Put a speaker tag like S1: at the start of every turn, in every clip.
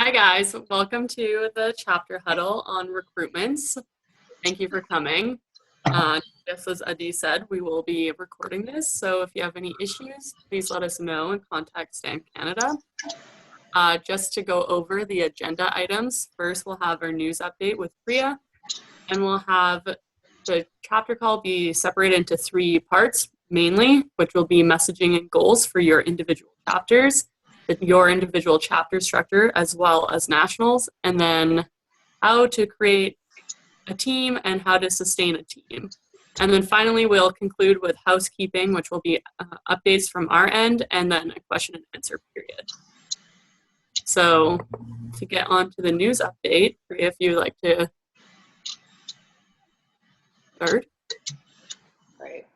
S1: Hi guys, welcome to the chapter huddle on recruitments. Thank you for coming. Just as Adi said, we will be recording this, so if you have any issues, please let us know and contact Stan Canada. Just to go over the agenda items, first we'll have our news update with Priya, and we'll have the chapter call be separated into three parts mainly, which will be messaging and goals for your individual chapters, your individual chapter structure, as well as nationals, and then how to create a team and how to sustain a team. And then finally, we'll conclude with housekeeping, which will be updates from our end, and then a question and answer period. So to get on to the news update, if you'd like to start.
S2: Right.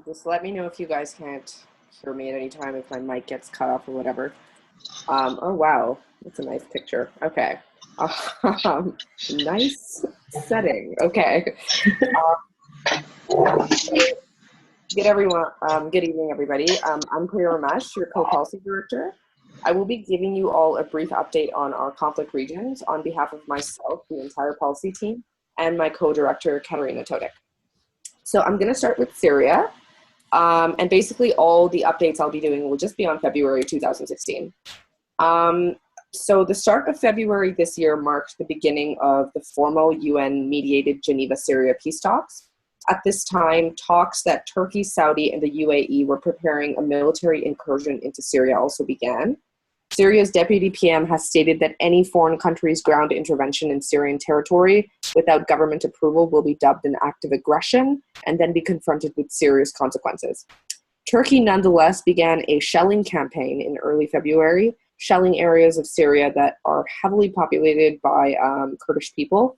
S2: Just let me know if you guys can't hear me at any time, if my mic gets cut off or whatever. Oh, wow. That's a nice picture. Okay. Nice setting. Okay. Good evening, everybody. I'm Priya Ramesh, your Co-Policy Director. I will be giving you all a brief update on our conflict regions on behalf of myself, the entire policy team, and my co-director, Katerina Todik. So I'm going to start with Syria. And basically all the updates I'll be doing will just be on February 2016. So the start of February this year marked the beginning of the formal UN-mediated Geneva-Syria peace talks. At this time, talks that Turkey, Saudi, and the UAE were preparing a military incursion into Syria also began. Syria's deputy PM has stated that any foreign country's ground intervention in Syrian territory without government approval will be dubbed an act of aggression and then be confronted with serious consequences. Turkey nonetheless began a shelling campaign in early February, shelling areas of Syria that are heavily populated by Kurdish people.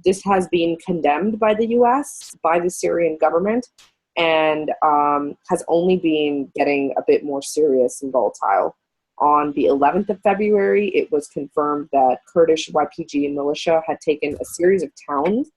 S2: This has been condemned by the US, by the Syrian government, and has only been getting a bit more serious and volatile. On the 11th of February, it was confirmed that Kurdish YPG militia had taken a series of towns,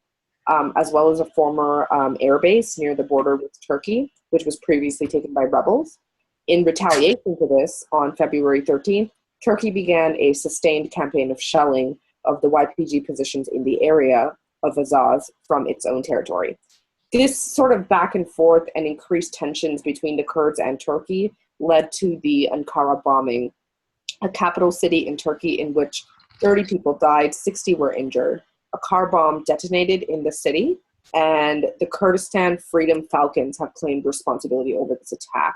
S2: as well as a former air base near the border with Turkey, which was previously taken by rebels. In retaliation to this, on February 13th, Turkey began a sustained campaign of shelling of the YPG positions in the area of Azaz from its own territory. This sort of back and forth and increased tensions between the Kurds and Turkey led to the Ankara bombing, a capital city in Turkey in which 30 people died, 60 were injured. A car bomb detonated in the city, and the Kurdistan Freedom Falcons have claimed responsibility over this attack.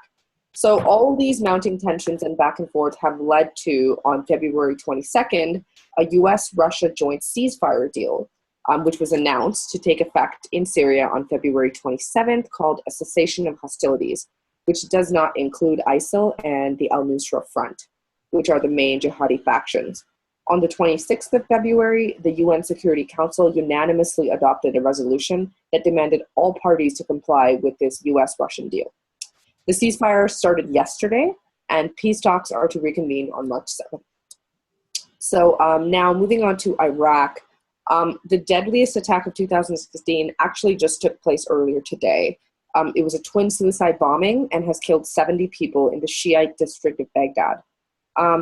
S2: So all these mounting tensions and back and forth have led to, on February 22nd, a US-Russia joint ceasefire deal, which was announced to take effect in Syria on February 27th, called a cessation of hostilities, which does not include ISIL and the al-Nusra Front, which are the main jihadi factions. On the 26th of February, the UN Security Council unanimously adopted a resolution that demanded all parties to comply with this US-Russian deal. The ceasefire started yesterday, and peace talks are to reconvene on March 7th. So now moving on to Iraq, the deadliest attack of 2016 actually just took place earlier today. It was a twin suicide bombing and has killed 70 people in the Shiite district of Baghdad.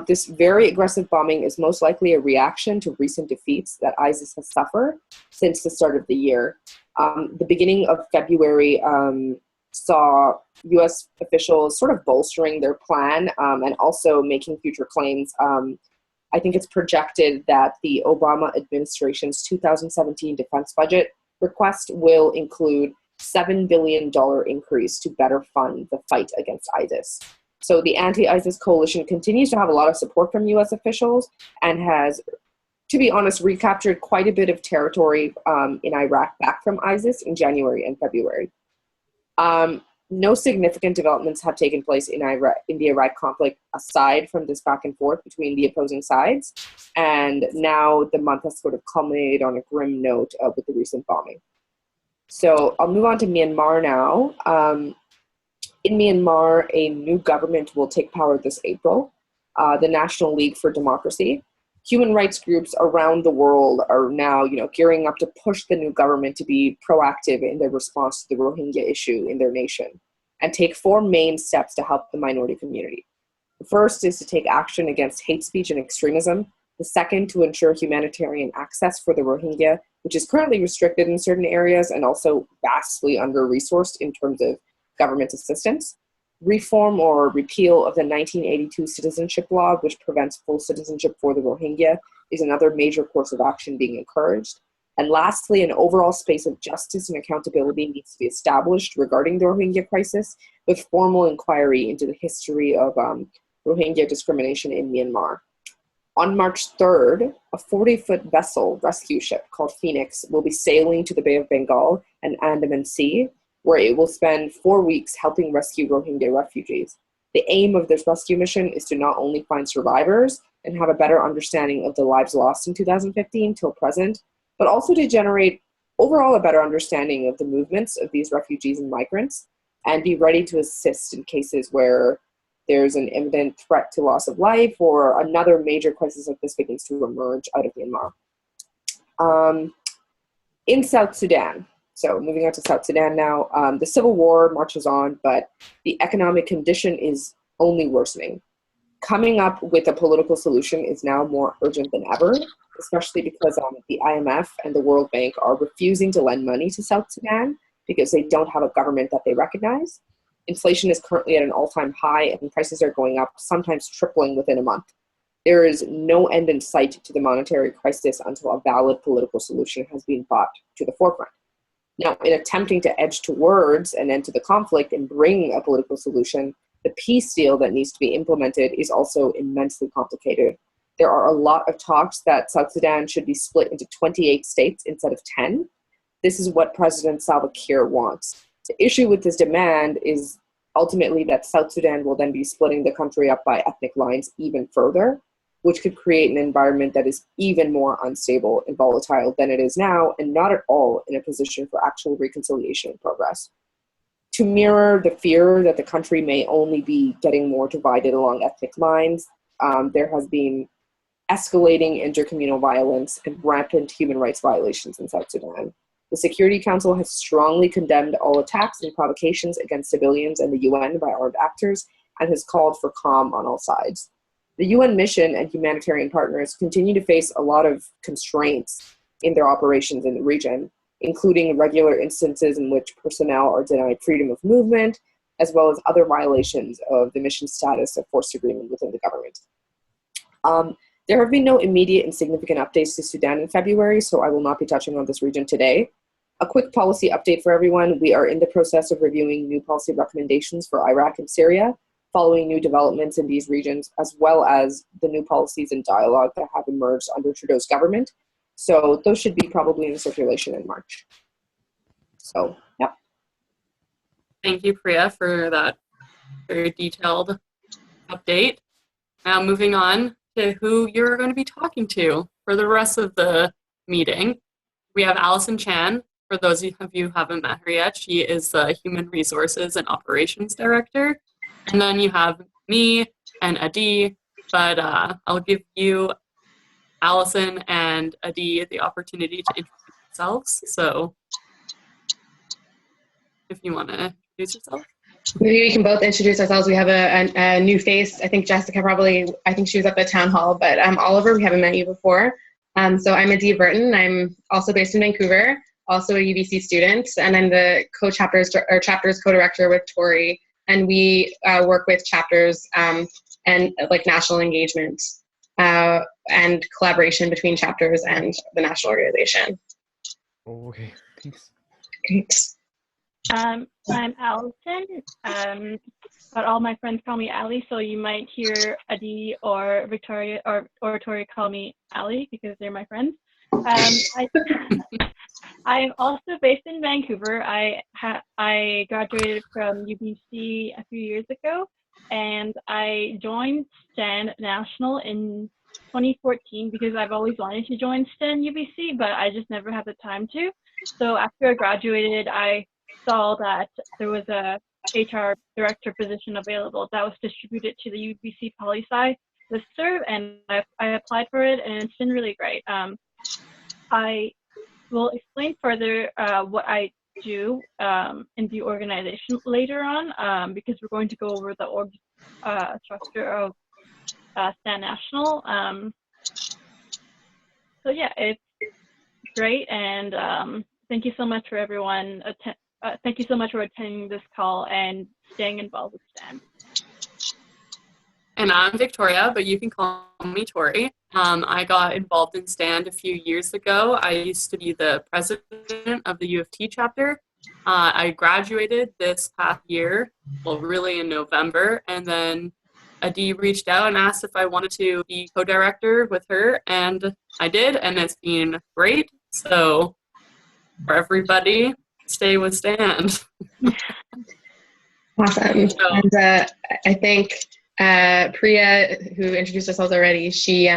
S2: This very aggressive bombing is most likely a reaction to recent defeats that ISIS has suffered since the start of the year. The beginning of February saw US officials sort of bolstering their plan and also making future claims. I think it's projected that the Obama administration's 2017 defense budget request will include $7 billion increase to better fund the fight against ISIS. So the anti-ISIS coalition continues to have a lot of support from US officials and has, to be honest, recaptured quite a bit of territory in Iraq back from ISIS in January and February. No significant developments have taken place in the Iraq conflict aside from this back and forth between the opposing sides. And now the month has sort of culminated on a grim note with the recent bombing. So I'll move on to Myanmar now. In Myanmar, a new government will take power this April, the National League for Democracy. Human rights groups around the world are now, gearing up to push the new government to be proactive in their response to the Rohingya issue in their nation and take 4 main steps to help the minority community. The first is to take action against hate speech and extremism. The second, to ensure humanitarian access for the Rohingya, which is currently restricted in certain areas and also vastly under-resourced in terms of government assistance. Reform or repeal of the 1982 citizenship law, which prevents full citizenship for the Rohingya, is another major course of action being encouraged. And lastly, an overall space of justice and accountability needs to be established regarding the Rohingya crisis, with formal inquiry into the history of Rohingya discrimination in Myanmar. On March 3rd, a 40-foot vessel rescue ship called Phoenix will be sailing to the Bay of Bengal and Andaman Sea, where it will spend 4 weeks helping rescue Rohingya refugees. The aim of this rescue mission is to not only find survivors and have a better understanding of the lives lost in 2015 till present, but also to generate overall a better understanding of the movements of these refugees and migrants and be ready to assist in cases where there's an imminent threat to loss of life or another major crisis like this begins to emerge out of Myanmar. In South Sudan, so moving on to South Sudan now, the civil war marches on, but the economic condition is only worsening. Coming up with a political solution is now more urgent than ever, especially because the IMF and the World Bank are refusing to lend money to South Sudan because they don't have a government that they recognize. Inflation is currently at an all-time high and prices are going up, sometimes tripling within a month. There is no end in sight to the monetary crisis until a valid political solution has been brought to the forefront. Now, in attempting to edge towards an end to the conflict and bring a political solution, the peace deal that needs to be implemented is also immensely complicated. There are a lot of talks that South Sudan should be split into 28 states instead of 10. This is what President Salva Kiir wants. The issue with this demand is ultimately that South Sudan will then be splitting the country up by ethnic lines even further, which could create an environment that is even more unstable and volatile than it is now, and not at all in a position for actual reconciliation and progress. To mirror the fear that the country may only be getting more divided along ethnic lines, there has been escalating intercommunal violence and rampant human rights violations in South Sudan. The Security Council has strongly condemned all attacks and provocations against civilians and the UN by armed actors and has called for calm on all sides. The UN mission and humanitarian partners continue to face a lot of constraints in their operations in the region, including regular instances in which personnel are denied freedom of movement, as well as other violations of the mission status of forced agreement within the government. There have been no immediate and significant updates to Sudan in February, so I will not be touching on this region today. A quick policy update for everyone. We are in the process of reviewing new policy recommendations for Iraq and Syria, following new developments in these regions, as well as the new policies and dialogue that have emerged under Trudeau's government. So those should be probably in circulation in March. So, yeah.
S1: Thank you, Priya, for that very detailed update. Now moving on to who you're going to be talking to for the rest of the meeting. We have Alison Chan. For those of you who haven't met her yet, she is the Human Resources and Operations Director. And then you have me and Adi, but I'll give you, Alison and Adi, the opportunity to introduce yourselves. So if you want to introduce yourself.
S3: Maybe we can both introduce ourselves. We have a new face. I think Jessica I think she was at the town hall, but Oliver, we haven't met you before. So I'm Adi Burton. I'm also based in Vancouver, also a UBC student, and I'm the chapters co-director with Tori. And we work with chapters and like national engagement and collaboration between chapters and the national organization.
S4: Okay, thanks.
S3: Great.
S5: I'm Alison, but all my friends call me Ali, so you might hear Adi or Victoria or Tori call me Ali because they're my friends. I'm also based in Vancouver. I graduated from UBC a few years ago, and I joined STEM National in 2014 because I've always wanted to join STEM UBC, but I just never had the time to. So after I graduated, I saw that there was a HR director position available that was distributed to the UBC Policy listserv, and I applied for it, and it's been really great. I will explain further what I do in the organization later on, because we're going to go over the org structure of Stand National. So yeah, it's great, and thank you so much for everyone. Thank you so much for attending this call and staying involved with Stand.
S1: And I'm Victoria, but you can call me Tori. I got involved in STAND a few years ago. I used to be the president of the U of T chapter. I graduated this past year, well, really in November, and then Adi reached out and asked if I wanted to be co-director with her, and I did, and it's been great. So for everybody, stay with STAND.
S3: Awesome.
S1: So,
S3: And I think Priya, who introduced herself already, she,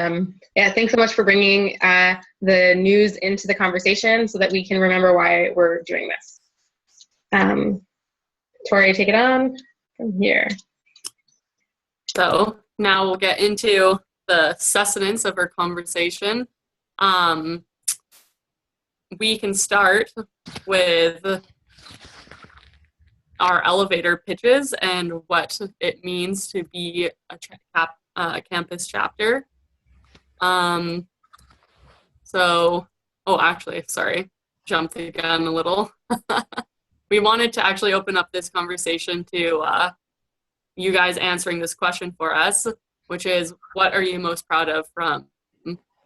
S3: thanks so much for bringing the news into the conversation so that we can remember why we're doing this. Tori, take it on from here.
S1: So now we'll get into the sustenance of our conversation. We can start with our elevator pitches and what it means to be a campus chapter. Sorry, jumped the gun a little. We wanted to actually open up this conversation to you guys answering this question for us, which is, what are you most proud of from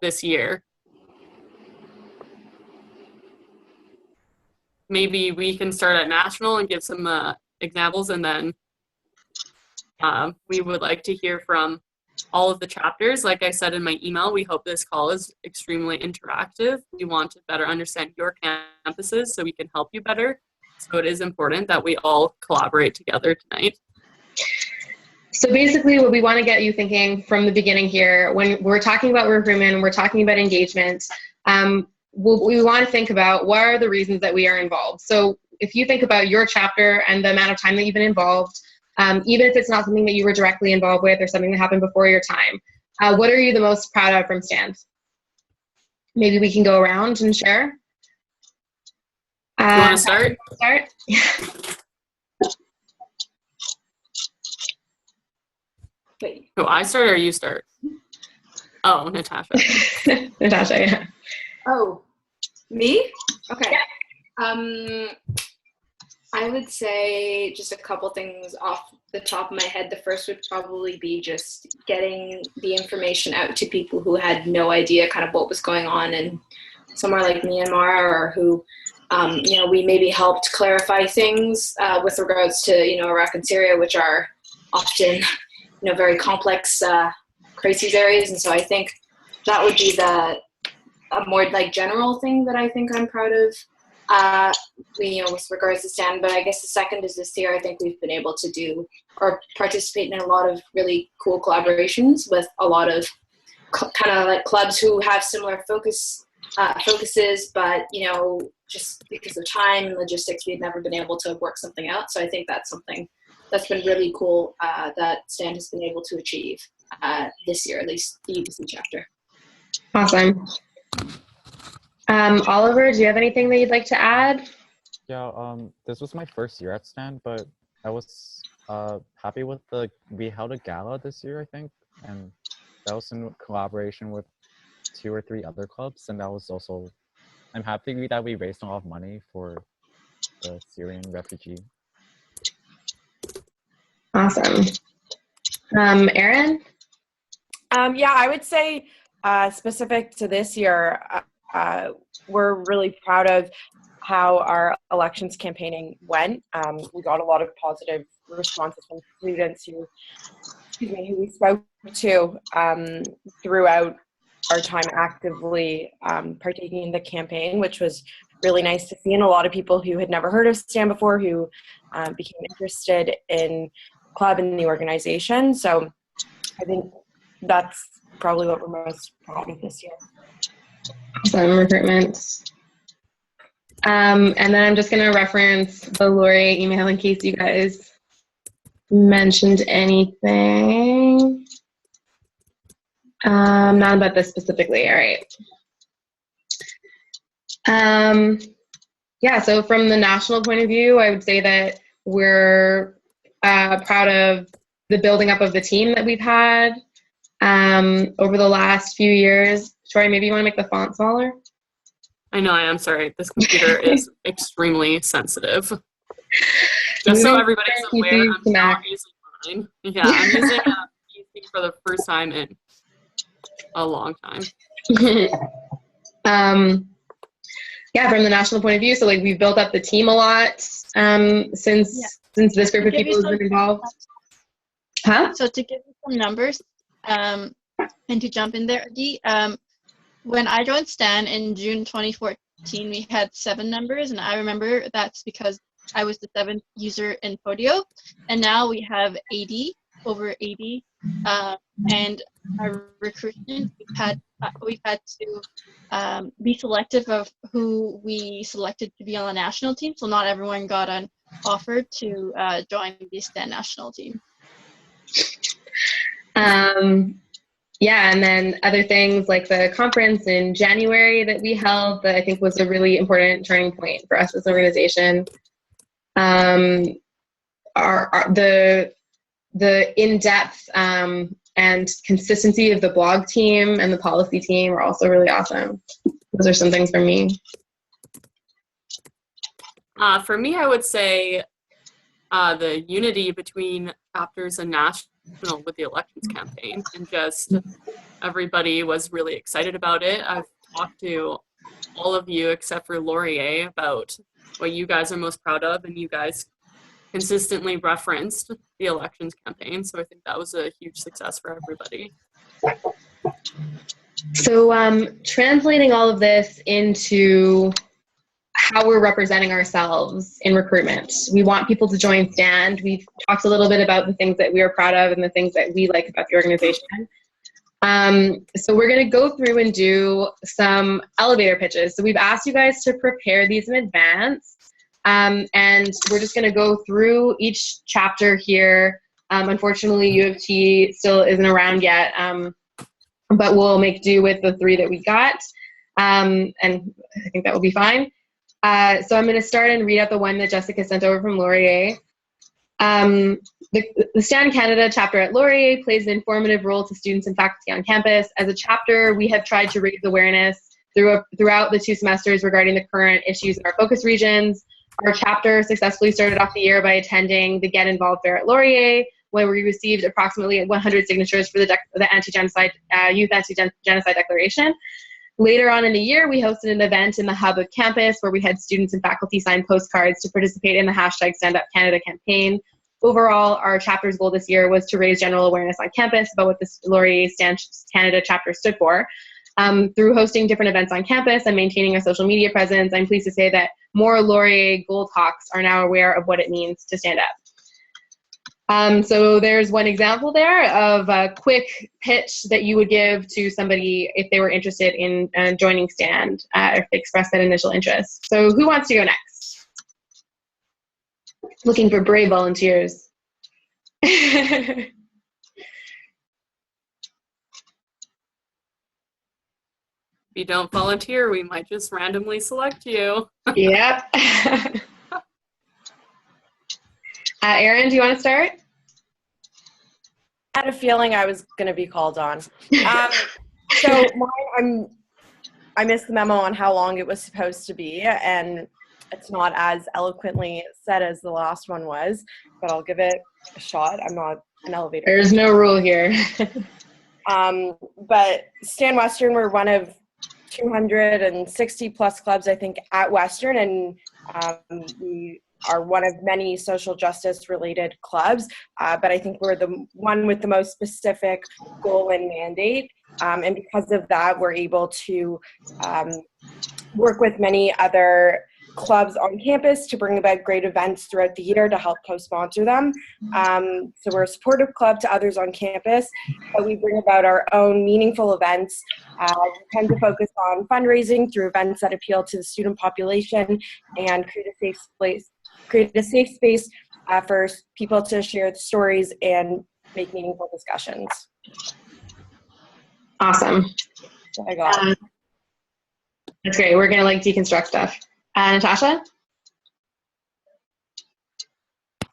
S1: this year? Maybe we can start at national and give some examples, and then we would like to hear from all of the chapters. Like I said in my email, we hope this call is extremely interactive. We want to better understand your campuses so we can help you better. So it is important that we all collaborate together tonight.
S3: So basically what we want to get you thinking from the beginning here, when we're talking about recruitment, we're talking about engagement, we want to think about what are the reasons that we are involved. So if you think about your chapter and the amount of time that you've been involved, even if it's not something that you were directly involved with or something that happened before your time, what are you the most proud of from STAND? Maybe we can go around and share.
S1: You want to start?
S3: Start?
S2: Wait.
S1: Oh, I start or you start? Oh, Natasha.
S3: Natasha, yeah.
S6: Oh, me? Okay. I would say just a couple things off the top of my head. The first would probably be just getting the information out to people who had no idea kind of what was going on in somewhere like Myanmar, or who, we maybe helped clarify things with regards to, Iraq and Syria, which are often, very complex crises areas. And so I think that would be a more like general thing that I think I'm proud of, with regards to STAND. But I guess the second is this year, I think we've been able to do or participate in a lot of really cool collaborations with a lot of kind of like clubs who have similar focuses, but, just because of time and logistics, we've never been able to work something out. So I think that's something that's been really cool that STAND has been able to achieve this year, at least the UBC chapter.
S3: Awesome. Oliver, do you have anything that you'd like to add?
S4: Yeah, this was my first year at STAND, but I was happy with we held a gala this year, I think, and that was in collaboration with 2 or 3 other clubs, and that was also, I'm happy that we raised a lot of money for the Syrian refugee.
S3: Awesome. Erin?
S2: Yeah, I would say specific to this year, we're really proud of how our elections campaigning went. We got a lot of positive responses from students who we spoke to throughout our time actively partaking in the campaign, which was really nice to see, and a lot of people who had never heard of STAND before who became interested in club and the organization. So I think that's probably what we're most proud of this year.
S3: Awesome, recruitment. And then I'm just going to reference the Laurier email in case you guys mentioned anything. Not about this specifically. All right. Yeah, so from the national point of view, I would say that we're proud of the building up of the team that we've had over the last few years. Troy, maybe you want to make the font smaller?
S1: I know, I am sorry. This computer is extremely sensitive. Just so everybody's aware, I'm not using mine. Yeah, I'm using a PC for the first time in a long time.
S3: Yeah, from the national point of view, so like we've built up the team a lot since this group of people has been involved. Huh?
S5: So to give you some numbers, and to jump in there, Adi, when I joined Stan in June 2014, we had 7 members, and I remember that's because I was the 7th user in Podio, and now we have 80, over 80, and our recruitment, we've had to be selective of who we selected to be on the national team, so not everyone got an offer to join the Stan national team.
S3: Yeah, and then other things like the conference in January that we held that I think was a really important turning point for us as an organization. The in-depth and consistency of the blog team and the policy team are also really awesome. Those are some things for me.
S1: For me, I would say the unity between chapters and national with the elections campaign, and just everybody was really excited about it. I've talked to all of you except for Laurier about what you guys are most proud of, and you guys consistently referenced the elections campaign, so I think that was a huge success for everybody.
S3: So translating all of this into how we're representing ourselves in recruitment. We want people to join STAND. We've talked a little bit about the things that we are proud of and the things that we like about the organization. So we're going to go through and do some elevator pitches. So we've asked you guys to prepare these in advance, and we're just going to go through each chapter here. Unfortunately, U of T still isn't around yet, but we'll make do with the 3 that we got, and I think that will be fine. So I'm going to start and read out the one that Jessica sent over from Laurier. The STAN Canada chapter at Laurier plays an informative role to students and faculty on campus. As a chapter, we have tried to raise awareness throughout the 2 semesters regarding the current issues in our focus regions. Our chapter successfully started off the year by attending the Get Involved Fair at Laurier, where we received approximately 100 signatures for the anti-genocide, Youth Anti-Genocide Declaration. Later on in the year, we hosted an event in the hub of campus where we had students and faculty sign postcards to participate in the hashtag Stand Up Canada campaign. Overall, our chapter's goal this year was to raise general awareness on campus about what the Laurier Stand Canada chapter stood for. Through hosting different events on campus and maintaining a social media presence, I'm pleased to say that more Laurier Gold Hawks are now aware of what it means to stand up. So there's one example there of a quick pitch that you would give to somebody if they were interested in joining STAND, if they expressed that initial interest. So who wants to go next? Looking for brave volunteers.
S1: If you don't volunteer, we might just randomly select you.
S3: Yep. Erin, do you want to start?
S2: I had a feeling I was going to be called on. So I missed the memo on how long it was supposed to be, and it's not as eloquently said as the last one was, but I'll give it a shot. I'm not an elevator.
S3: There's no rule here.
S2: But Stan Western, we're one of 260 plus clubs, I think, at Western, and we are one of many social justice related clubs, but I think we're the one with the most specific goal and mandate, and because of that we're able to work with many other clubs on campus to bring about great events throughout the year to help co-sponsor them. So we're a supportive club to others on campus, but we bring about our own meaningful events. We tend to focus on fundraising through events that appeal to the student population and create a safe space for people to share stories and make meaningful discussions.
S3: Awesome.
S2: So I got
S3: That's great. We're going to deconstruct stuff. Natasha?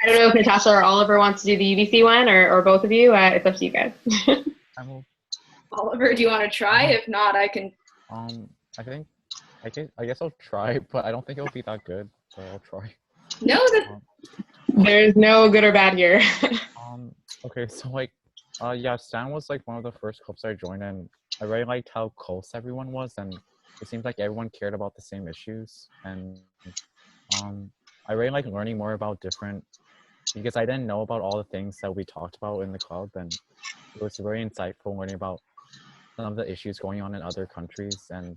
S3: I don't know if Natasha or Oliver wants to do the UBC one, or both of you. It's up to you guys.
S6: Oliver, do you want to try? If not, I can.
S4: I guess I'll try, but I don't think it'll be that good. So I'll try.
S6: No,
S3: There's no good or bad here.
S4: Okay, so like, yeah, Stan was like one of the first clubs I joined, and I really liked how close everyone was, and it seemed like everyone cared about the same issues. And I really like learning more about because I didn't know about all the things that we talked about in the club, and it was very insightful learning about some of the issues going on in other countries, and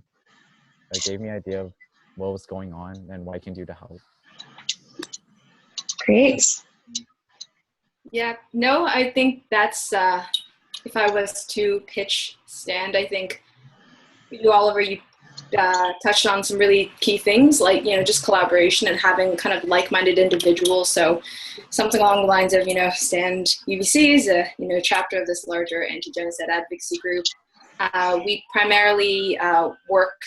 S4: it gave me an idea of what was going on and what I can do to help.
S3: Great.
S6: Yeah, no, I think that's, if I was to pitch Stand, I think you, Oliver, you touched on some really key things, like, just collaboration and having kind of like-minded individuals. So something along the lines of, Stand UBC is a, chapter of this larger anti-genocide advocacy group. We primarily work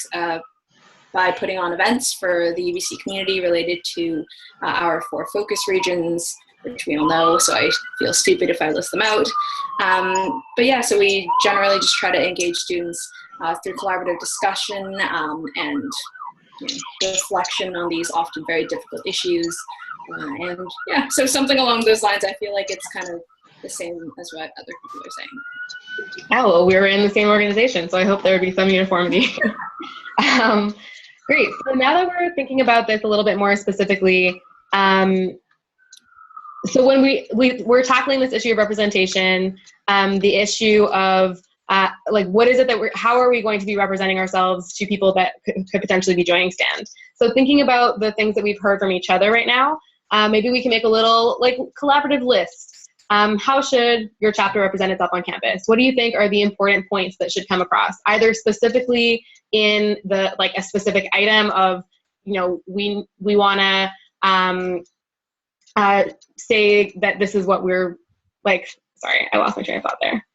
S6: by putting on events for the UBC community related to our 4 focus regions, which we all know, so I feel stupid if I list them out. But yeah, so we generally just try to engage students through collaborative discussion and reflection on these often very difficult issues. And yeah, so something along those lines, I feel like it's kind of the same as what other people are saying.
S3: Oh, well, we were in the same organization, so I hope there would be some uniformity. Great. So now that we're thinking about this a little bit more specifically, so when we're tackling this issue of representation, the issue of like, what is it that how are we going to be representing ourselves to people that could potentially be joining Stand? So thinking about the things that we've heard from each other right now, maybe we can make a little like collaborative list. How should your chapter represent itself on campus? What do you think are the important points that should come across, either specifically in the, like, a specific item of, we want to say that this is what we're like, sorry, I lost my train of thought there.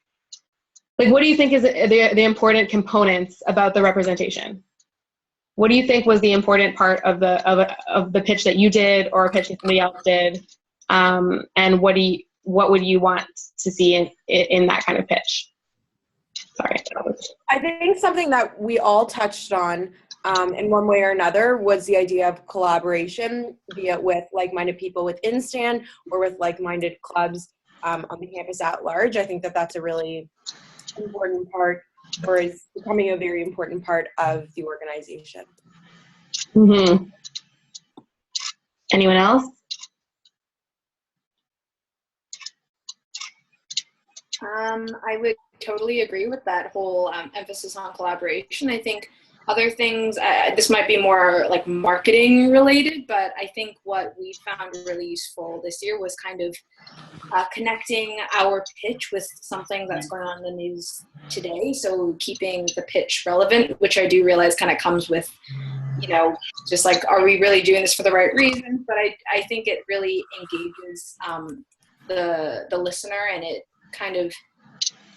S3: Like, what do you think is the important components about the representation? What do you think was the important part of the pitch that you did, or a pitch that somebody else did? And what would you want to see in that kind of pitch? Sorry.
S2: I think something that we all touched on in one way or another was the idea of collaboration, be it with like-minded people within Stand or with like-minded clubs on the campus at large. I think that that's a really important part, or is becoming a very important part of the organization.
S3: Mm-hmm. Anyone else?
S6: I would totally agree with that whole emphasis on collaboration. I think other things, this might be more like marketing related, but I think what we found really useful this year was kind of connecting our pitch with something that's going on in the news today. So keeping the pitch relevant, which I do realize kind of comes with, just like, are we really doing this for the right reasons? But I think it really engages the listener, and it kind of,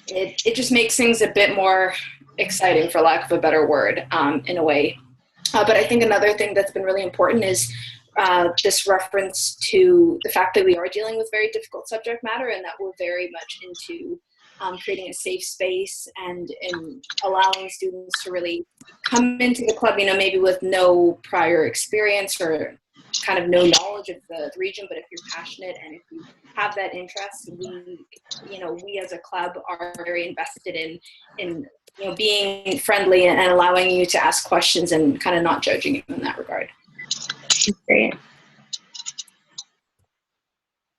S6: it just makes things a bit more exciting, for lack of a better word, in a way. But I think another thing that's been really important is this reference to the fact that we are dealing with very difficult subject matter, and that we're very much into creating a safe space and allowing students to really come into the club, maybe with no prior experience or kind of no knowledge of the region, but if you're passionate and if you have that interest, we as a club are very invested in being friendly and allowing you to ask questions and kind of not judging you in that regard.
S3: Great.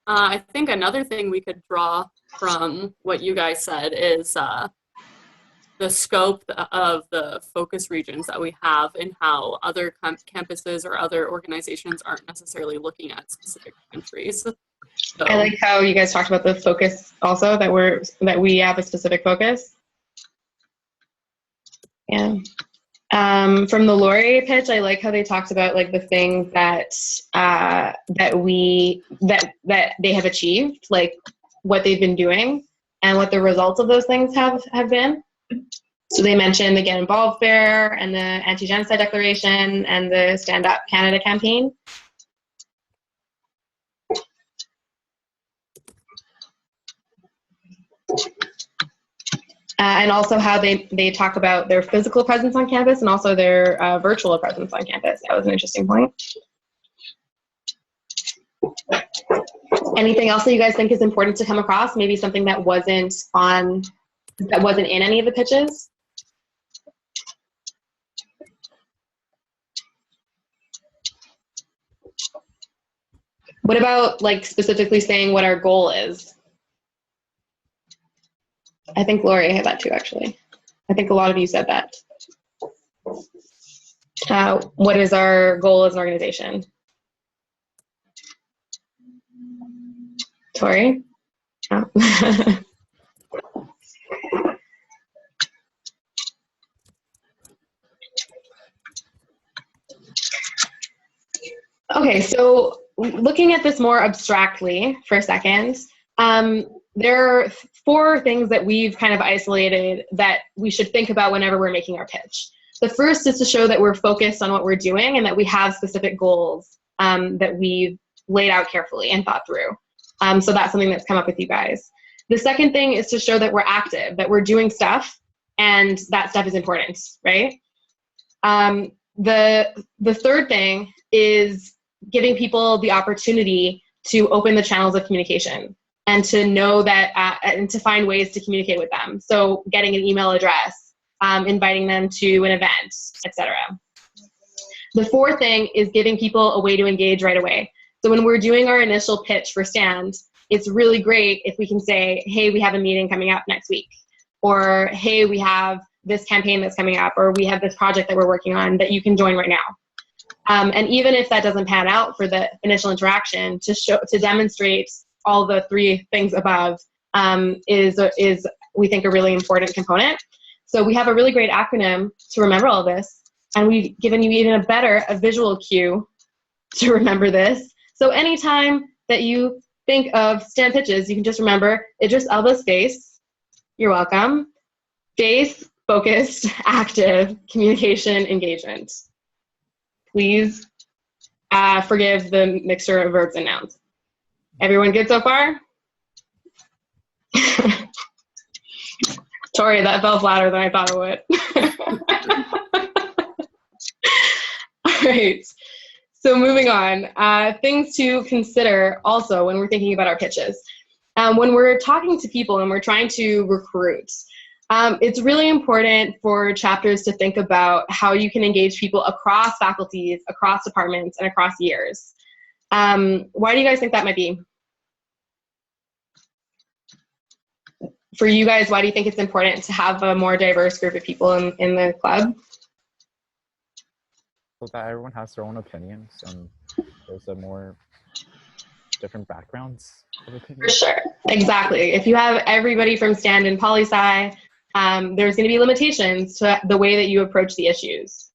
S1: I think another thing we could draw from what you guys said is the scope of the focus regions that we have, and how other campuses or other organizations aren't necessarily looking at specific countries. So,
S3: I like how you guys talked about the focus also, that we have a specific focus. Yeah. From the Laurier pitch, I like how they talked about like the things that they have achieved, like what they've been doing and what the results of those things have been. So they mentioned the Get Involved Fair and the Anti-Genocide Declaration and the Stand Up Canada campaign. And also how they talk about their physical presence on campus and also their virtual presence on campus. That was an interesting point. Anything else that you guys think is important to come across? Maybe something that wasn't in any of the pitches? What about like specifically saying what our goal is? I think Laurier had that too, actually. I think a lot of you said that. What is our goal as an organization? Tori? Oh. Okay, so looking at this more abstractly for a second, there are 4 things that we've kind of isolated that we should think about whenever we're making our pitch. The first is to show that we're focused on what we're doing and that we have specific goals that we've laid out carefully and thought through. So that's something that's come up with you guys. The second thing is to show that we're active, that we're doing stuff, and that stuff is important, right? The third thing is giving people the opportunity to open the channels of communication and to know that, and to find ways to communicate with them. So getting an email address, inviting them to an event, etc. The fourth thing is giving people a way to engage right away. So when we're doing our initial pitch for Stand, it's really great if we can say, hey, we have a meeting coming up next week, or hey, we have this campaign that's coming up, or we have this project that we're working on that you can join right now. And even if that doesn't pan out for the initial interaction, to demonstrate all the 3 things above is we think a really important component. So we have a really great acronym to remember all this, and we've given you even a visual cue to remember this. So anytime that you think of Stand pitches, you can just remember Idris Elba's face. You're welcome. Face, focused, active, communication, engagement. Please forgive the mixture of verbs and nouns. Everyone good so far? Tori, that fell flatter than I thought it would. All right. So moving on, things to consider also when we're thinking about our pitches. When we're talking to people and we're trying to recruit, it's really important for chapters to think about how you can engage people across faculties, across departments, and across years. Why do you guys think that might be? For you guys, why do you think it's important to have a more diverse group of people in the club?
S4: So that everyone has their own opinions and there's a more different backgrounds of opinions.
S3: For sure, exactly. If you have everybody from Stand and Poli-Sci, there's going to be limitations to the way that you approach the issues.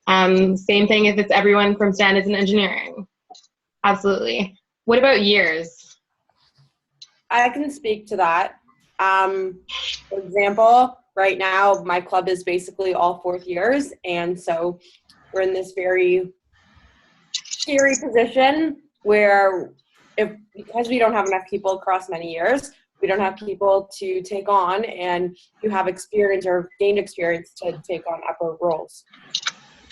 S3: Same thing if it's everyone from Stand and Engineering. Absolutely. What about years?
S2: I can speak to that. For example, right now my club is basically all 4th years, and so we're in this very scary position where because we don't have enough people across many years, we don't have people to take on and who have experience or gained experience to take on upper roles.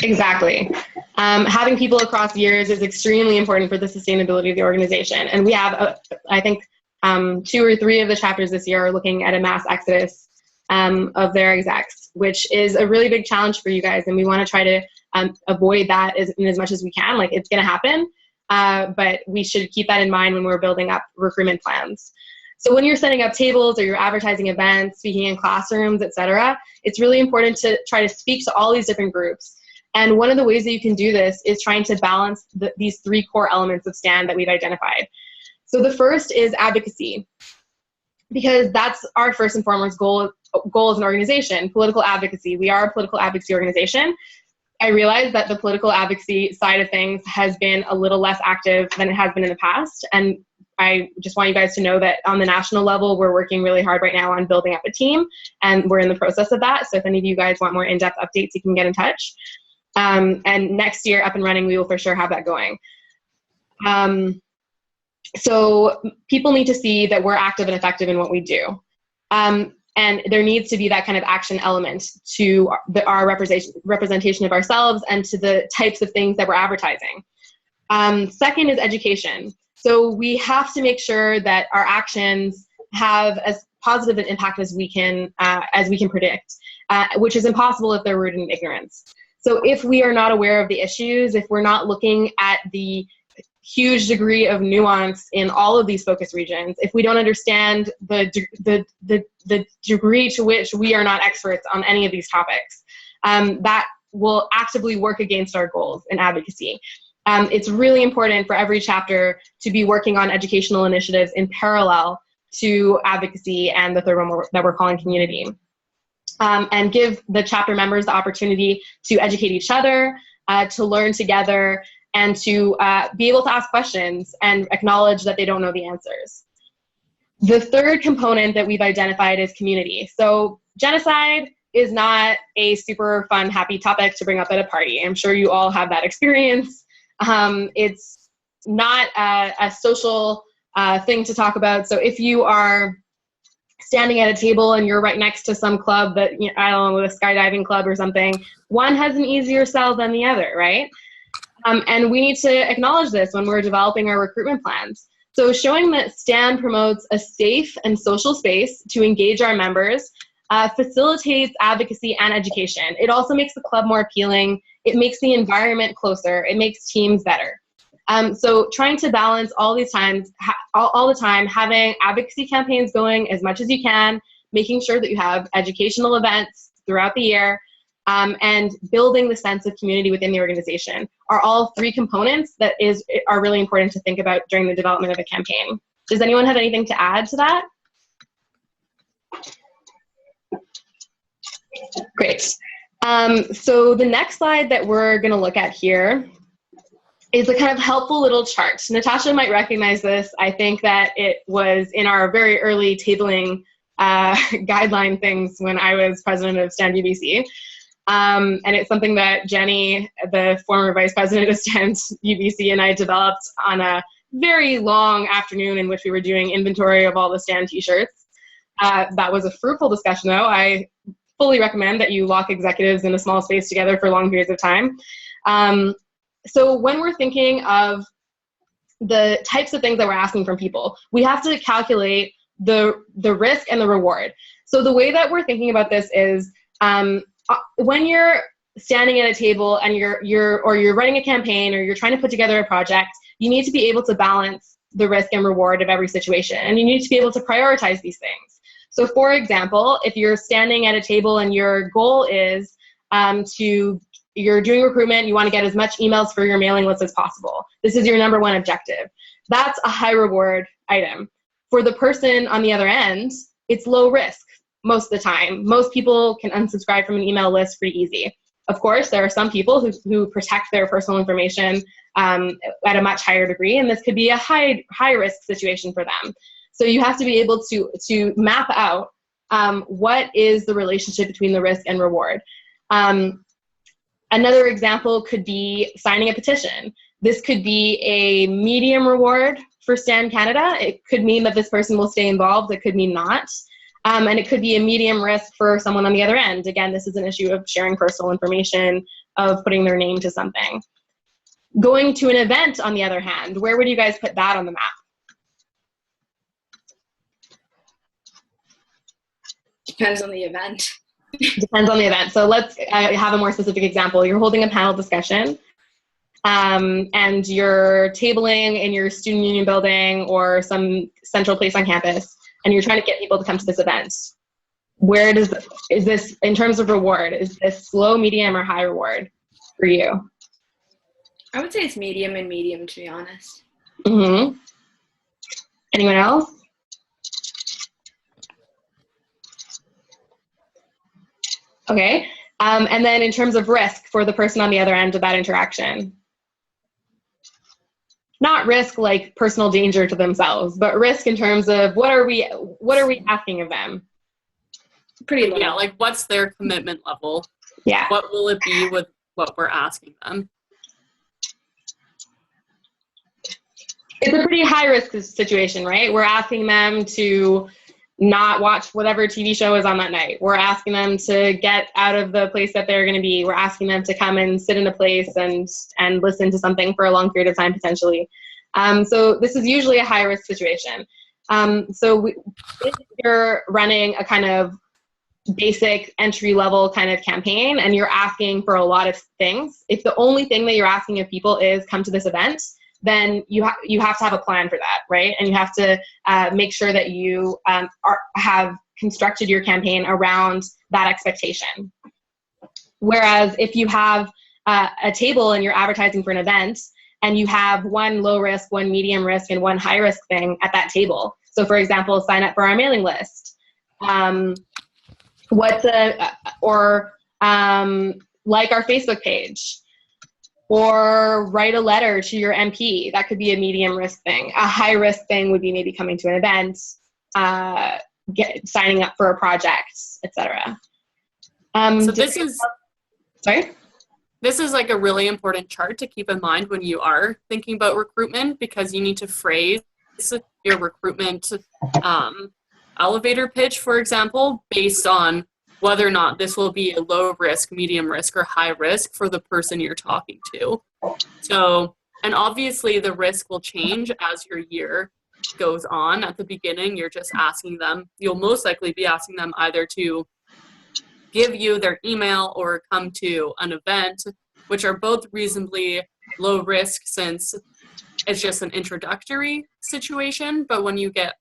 S3: Exactly. Having people across years is extremely important for the sustainability of the organization. And we have, I think, 2 or 3 of the chapters this year are looking at a mass exodus of their execs, which is a really big challenge for you guys. And we want to try to avoid that as much as we can. Like, it's going to happen, but we should keep that in mind when we're building up recruitment plans. So when you're setting up tables or you're advertising events, speaking in classrooms, etc., it's really important to try to speak to all these different groups. And one of the ways that you can do this is trying to balance these 3 core elements of Stand that we've identified. So the first is advocacy, because that's our first and foremost goal as an organization, political advocacy. We are a political advocacy organization. I realize that the political advocacy side of things has been a little less active than it has been in the past. And I just want you guys to know that on the national level, we're working really hard right now on building up a team, and we're in the process of that. So if any of you guys want more in-depth updates, you can get in touch. And next year, up and running, we will for sure have that going. So people need to see that we're active and effective in what we do. And there needs to be that kind of action element to our representation of ourselves and to the types of things that we're advertising. Second is education. So we have to make sure that our actions have as positive an impact as we can predict, which is impossible if they're rooted in ignorance. So if we are not aware of the issues, if we're not looking at the huge degree of nuance in all of these focus regions, if we don't understand the degree to which we are not experts on any of these topics, that will actively work against our goals in advocacy. It's really important for every chapter to be working on educational initiatives in parallel to advocacy and the third one that we're calling community. And give the chapter members the opportunity to educate each other, to learn together, and to be able to ask questions and acknowledge that they don't know the answers. The third component that we've identified is community. So genocide is not a super fun, happy topic to bring up at a party. I'm sure you all have that experience. It's not a social thing to talk about. So if you are standing at a table and you're right next to some club that, I don't know, a skydiving club or something, one has an easier sell than the other, right? And we need to acknowledge this when we're developing our recruitment plans. So showing that STAN promotes a safe and social space to engage our members facilitates advocacy and education. It also makes the club more appealing. It makes the environment closer. It makes teams better. So trying to balance all the time, having advocacy campaigns going as much as you can, making sure that you have educational events throughout the year, and building the sense of community within the organization are all three components that are really important to think about during the development of a campaign. Does anyone have anything to add to that? Great. So the next slide that we're going to look at here is a kind of helpful little chart. Natasha might recognize this. I think that it was in our very early tabling guideline things when I was president of STAN UBC. And it's something that Jenny, the former vice president of STAN UBC, and I developed on a very long afternoon in which we were doing inventory of all the STAN t-shirts. That was a fruitful discussion, though. I fully recommend that you lock executives in a small space together for long periods of time. So when we're thinking of the types of things that we're asking from people, we have to calculate the risk and the reward. So the way that we're thinking about this is when you're standing at a table and you're running a campaign or you're trying to put together a project, you need to be able to balance the risk and reward of every situation, and you need to be able to prioritize these things. So for example, if you're standing at a table and your goal is you're doing recruitment, you want to get as much emails for your mailing list as possible. This is your number one objective. That's a high reward item. For the person on the other end, it's low risk most of the time. Most people can unsubscribe from an email list pretty easy. Of course, there are some people who protect their personal information at a much higher degree, and this could be a high risk situation for them. So you have to be able to map out what is the relationship between the risk and reward. Another example could be signing a petition. This could be a medium reward for STAN Canada. It could mean that this person will stay involved. It could mean not. And it could be a medium risk for someone on the other end. Again, this is an issue of sharing personal information, of putting their name to something. Going to an event, on the other hand, where would you guys put that on the map?
S6: Depends on the event.
S3: Depends on the event. So let's have a more specific example. You're holding a panel discussion, and you're tabling in your student union building or some central place on campus, and you're trying to get people to come to this event. Is this, in terms of reward, is this low, medium, or high reward for you?
S6: I would say it's medium and medium, to be honest.
S3: Mm-hmm. Anyone else? Okay. And then in terms of risk for the person on the other end of that interaction. Not risk like personal danger to themselves, but risk in terms of what are we asking of them?
S6: Pretty low.
S1: Yeah, like what's their commitment level?
S3: Yeah.
S1: What will it be with what we're asking them?
S3: It's a pretty high risk situation, right? We're asking them to not watch whatever TV show is on that night. We're asking them to get out of the place that they're going to be. We're asking them to come and sit in a place and listen to something for a long period of time, potentially. So this is usually a high-risk situation. If you're running a kind of basic entry-level kind of campaign and you're asking for a lot of things, if the only thing that you're asking of people is come to this event, then you have to have a plan for that, right? And you have to make sure that you have constructed your campaign around that expectation. Whereas if you have a table and you're advertising for an event and you have one low risk, one medium risk, and one high risk thing at that table. So for example, sign up for our mailing list. Like our Facebook page. Or write a letter to your MP. That could be a medium risk thing. A high risk thing would be maybe coming to an event, signing up for a project, etc.
S1: So this is like a really important chart to keep in mind when you are thinking about recruitment, because you need to phrase your recruitment elevator pitch, for example, based on whether or not this will be a low risk, medium risk, or high risk for the person you're talking to. So, and obviously the risk will change as your year goes on. At the beginning, you're just asking them, you'll most likely be asking them either to give you their email or come to an event, which are both reasonably low risk since it's just an introductory situation. But when you get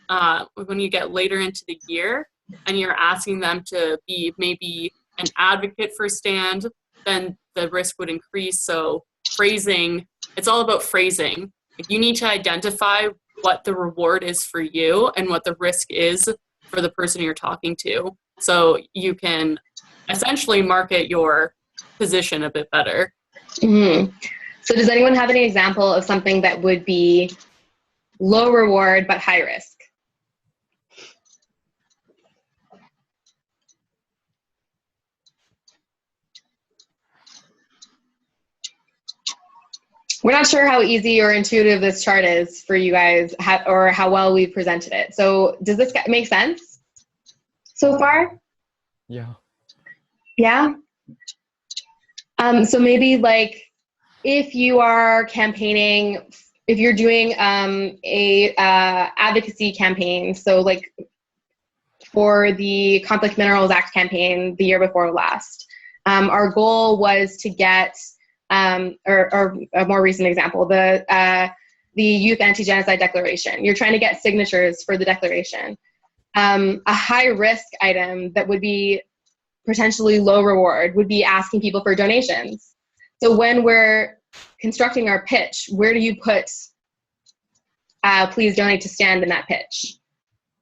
S1: later into the year, and you're asking them to be maybe an advocate for stand, then the risk would increase. So phrasing, it's all about phrasing. You need to identify what the reward is for you and what the risk is for the person you're talking to. So you can essentially market your position a bit better.
S3: Mm-hmm. So does anyone have any example of something that would be low reward but high risk? We're not sure how easy or intuitive this chart is for you guys, or how well we've presented it. So does this make sense so far?
S4: Yeah.
S3: Yeah? So maybe like if you are campaigning, if you're doing a advocacy campaign, so like for the Conflict Minerals Act campaign the year before last, our goal was to get or a more recent example, the Youth Anti-Genocide Declaration. You're trying to get signatures for the declaration. A high-risk item that would be potentially low reward would be asking people for donations. So when we're constructing our pitch, where do you put please donate to stand in that pitch?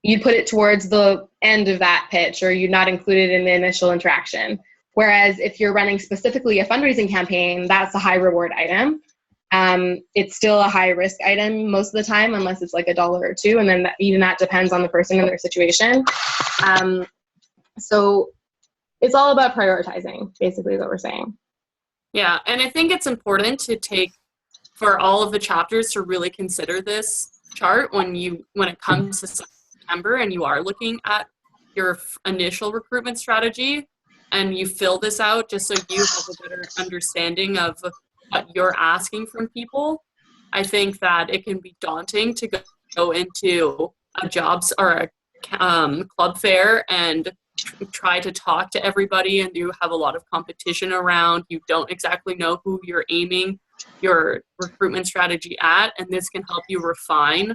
S3: You'd put it towards the end of that pitch, or you'd not include it in the initial interaction. Whereas if you're running specifically a fundraising campaign, that's a high reward item. It's still a high risk item most of the time, unless it's like $1 or $2, and then even that depends on the person and their situation. So it's all about prioritizing, basically, is what we're saying.
S1: Yeah, and I think it's important to take, for all of the chapters, to really consider this chart when it comes to September and you are looking at your initial recruitment strategy, and you fill this out just so you have a better understanding of what you're asking from people. I think that it can be daunting to go into a jobs or a club fair and try to talk to everybody, and you have a lot of competition around. You don't exactly know who you're aiming your recruitment strategy at, and this can help you refine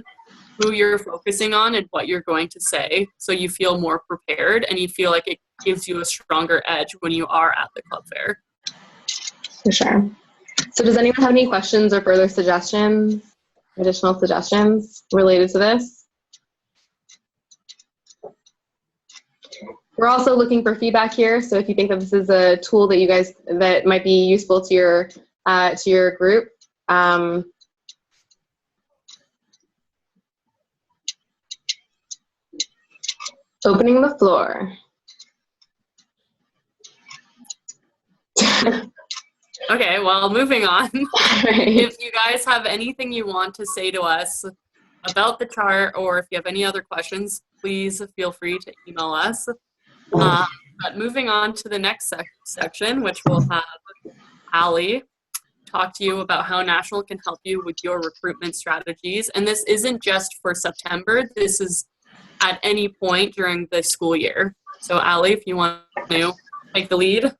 S1: who you're focusing on and what you're going to say, so you feel more prepared and you feel like it gives you a stronger edge when you are at the club fair.
S3: For sure. So does anyone have any questions or further suggestions, additional suggestions related to this? We're also looking for feedback here, so if you think that this is a tool that that might be useful to your group, opening the floor.
S1: Okay, well, moving on.
S3: Right.
S1: If you guys have anything you want to say to us about the chart, or if you have any other questions, please feel free to email us. But moving on to the next section, which will have Ali talk to you about how National can help you with your recruitment strategies. And this isn't just for September, this is at any point during the school year. So Ali, if you want to take the lead.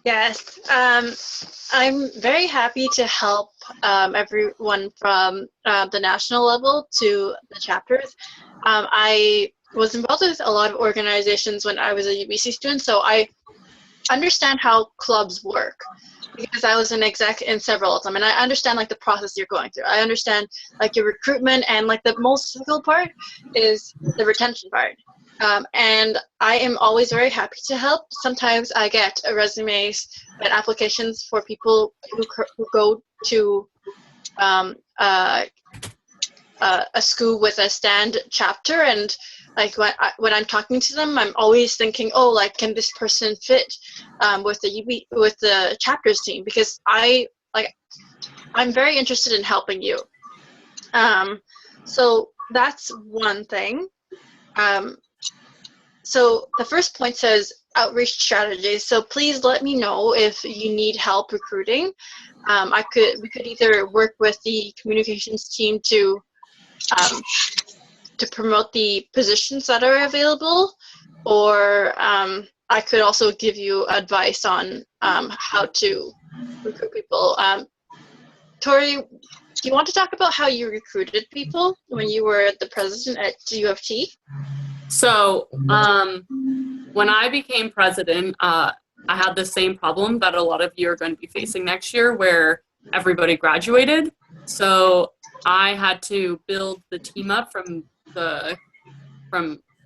S7: Yes, I'm very happy to help everyone from the national level to the chapters. I was involved with a lot of organizations when I was a UBC student, so I understand how clubs work because I was an exec in several of them, and I understand like the process you're going through. I understand like your recruitment, and like the most difficult part is the retention part. And I am always very happy to help. Sometimes I get resumes and applications for people who go to a school with a stand chapter, and like when I'm talking to them, I'm always thinking, oh, like can this person fit with the chapters team? Because I'm very interested in helping you. So that's one thing. So the first point says outreach strategies. So please let me know if you need help recruiting. We could either work with the communications team to promote the positions that are available, or I could also give you advice on how to recruit people. Tori, do you want to talk about how you recruited people when you were the president at U of T?
S1: So when I became president, I had the same problem that a lot of you are going to be facing next year, where everybody graduated. So I had to build the team up from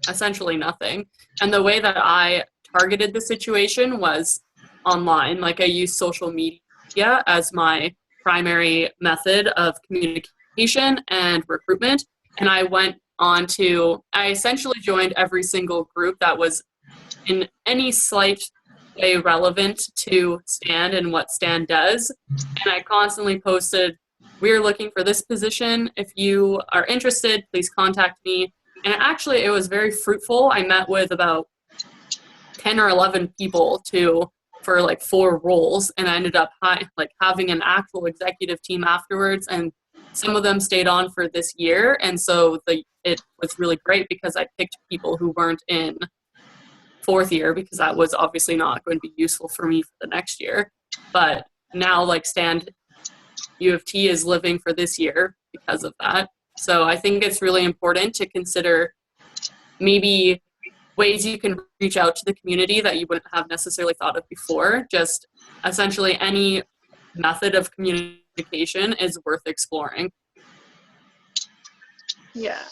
S1: essentially nothing. And the way that I targeted the situation was online. Like I used social media as my primary method of communication and recruitment. And I essentially joined every single group that was in any slight way relevant to STAND and what STAND does. And I constantly posted, we're looking for this position. If you are interested, please contact me. And actually, it was very fruitful. I met with about 10 or 11 people for like 4 roles, and I ended up having an actual executive team afterwards, and some of them stayed on for this year. And so it was really great because I picked people who weren't in 4th year, because that was obviously not going to be useful for me for the next year. But now like STAND U of T is living for this year because of that. So I think it's really important to consider maybe ways you can reach out to the community that you wouldn't have necessarily thought of before. Just essentially any method of communication is worth exploring.
S7: Yeah.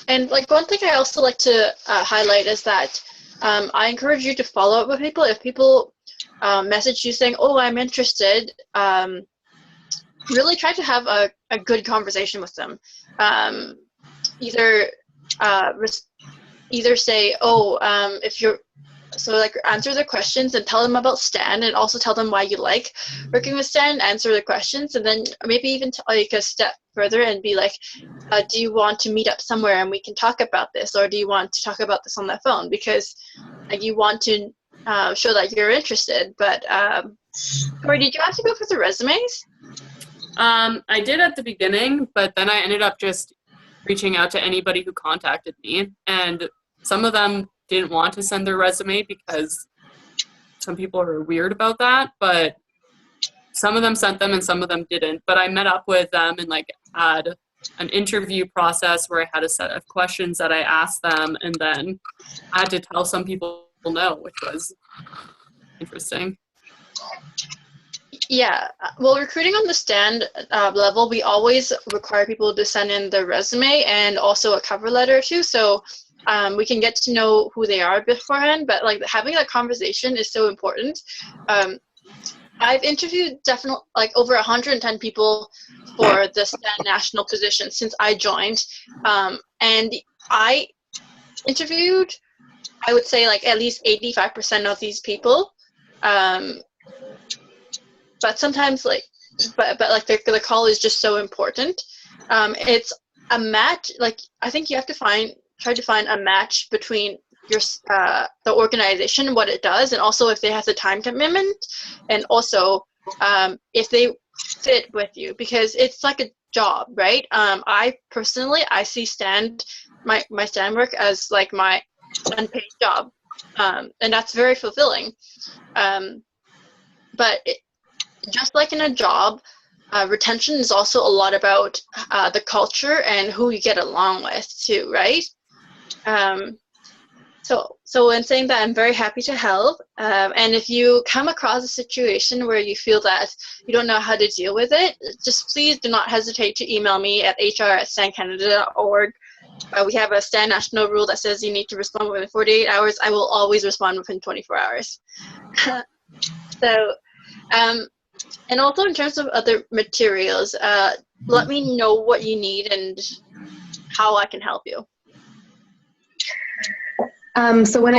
S7: And like one thing I also like to highlight is that I encourage you to follow up with people. If people message you saying, oh, I'm interested, really try to have a good conversation with them. Either say, oh, answer their questions and tell them about STAND, and also tell them why you like working with STAND, answer their questions, and then maybe even take a step further and be like, do you want to meet up somewhere and we can talk about this, or do you want to talk about this on the phone? Because you want to show that you're interested. But Corey, did you have to go for the resumes?
S1: I did at the beginning, but then I ended up just reaching out to anybody who contacted me, and some of them didn't want to send their resume because some people are weird about that, but some of them sent them and some of them didn't. But I met up with them and like had an interview process where I had a set of questions that I asked them, and then I had to tell some people no, which was interesting.
S7: Yeah, well, recruiting on the STAND level, we always require people to send in their resume and also a cover letter too, so we can get to know who they are beforehand. But like having that conversation is so important. I've interviewed over 110 people for the STAND national position since I joined, and I interviewed, I would say, like at least 85% of these people. But sometimes the call is just so important. It's a match. Like I think you have to try to find a match between your the organization, what it does, and also if they have the time commitment, and also if they fit with you, because it's like a job, right? I personally, I see my stand work as like my unpaid job, and that's very fulfilling. But just like in a job, retention is also a lot about the culture and who you get along with too, right? So in saying that, I'm very happy to help. And if you come across a situation where you feel that you don't know how to deal with it, just please do not hesitate to email me at hr@standcanada.org. We have a Stand National rule that says you need to respond within 48 hours. I will always respond within 24 hours. So, and also in terms of other materials, let me know what you need and how I can help you.
S3: So when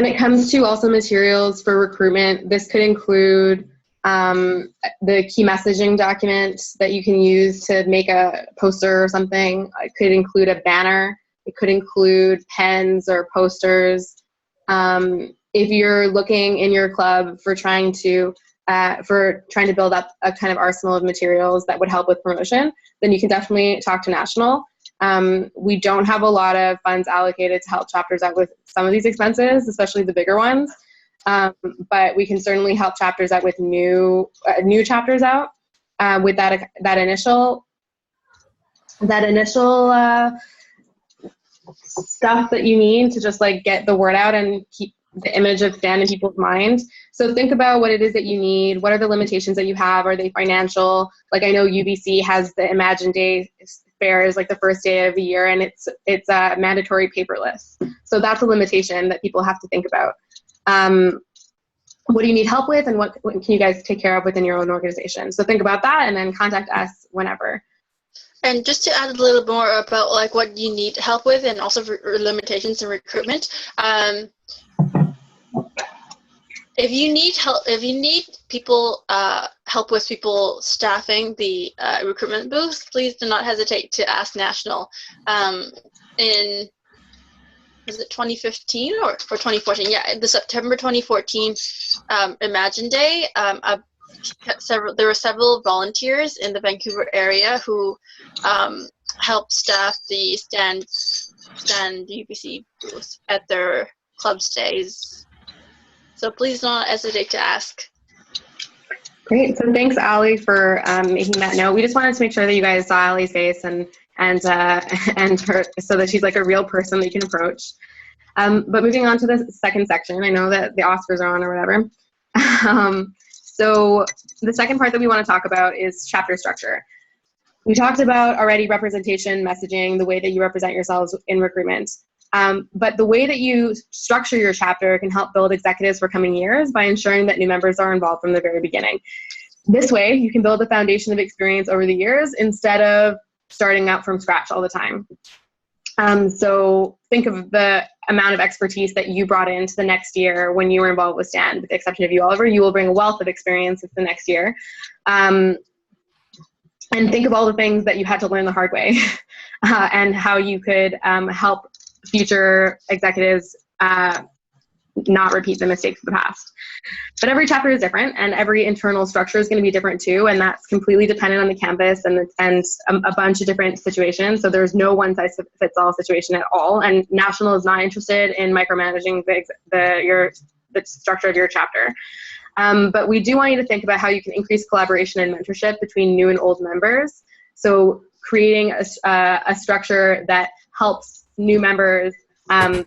S3: it comes to also materials for recruitment, this could include the key messaging document that you can use to make a poster or something. It could include a banner. It could include pens or posters. If you're looking in your club for trying to build up a kind of arsenal of materials that would help with promotion, then you can definitely talk to National. We don't have a lot of funds allocated to help chapters out with some of these expenses, especially the bigger ones. But we can certainly help chapters out with new chapters out with that initial stuff that you need to just like get the word out and keep the image of Stand in people's mind. So think about what it is that you need. What are the limitations that you have? Are they financial? Like I know UBC has the Imagine Day fair is like the first day of the year, and it's mandatory paperless. So that's a limitation that people have to think about. What do you need help with, and what can you guys take care of within your own organization? So think about that, and then contact us whenever.
S7: And just to add a little more about like what you need help with, and also limitations in recruitment. If you need help, if you need people help with people staffing the recruitment booth, please do not hesitate to ask National. In was it 2015 or 2014? Yeah, the September 2014 Imagine Day. There were several volunteers in the Vancouver area who helped staff the Stand UBC booth at their club stays. So please don't hesitate to ask.
S3: Great. So thanks, Ali, for making that note. We just wanted to make sure that you guys saw Ali's face and her, so that she's like a real person that you can approach. But moving on to the second section, I know that the Oscars are on or whatever. So the second part that we want to talk about is chapter structure. We talked about already representation, messaging, the way that you represent yourselves in recruitment. But the way that you structure your chapter can help build executives for coming years by ensuring that new members are involved from the very beginning. This way, you can build a foundation of experience over the years instead of starting out from scratch all the time. So think of the amount of expertise that you brought into the next year when you were involved with Stand. With the exception of you, Oliver, you will bring a wealth of experience the next year. And think of all the things that you had to learn the hard way and how you could help future executives not repeat the mistakes of the past. But every chapter is different, and every internal structure is going to be different too, and that's completely dependent on the campus and a bunch of different situations. So there's no one-size-fits-all situation at all, and National is not interested in micromanaging the structure of your chapter. But we do want you to think about how you can increase collaboration and mentorship between new and old members. So creating a structure that helps new members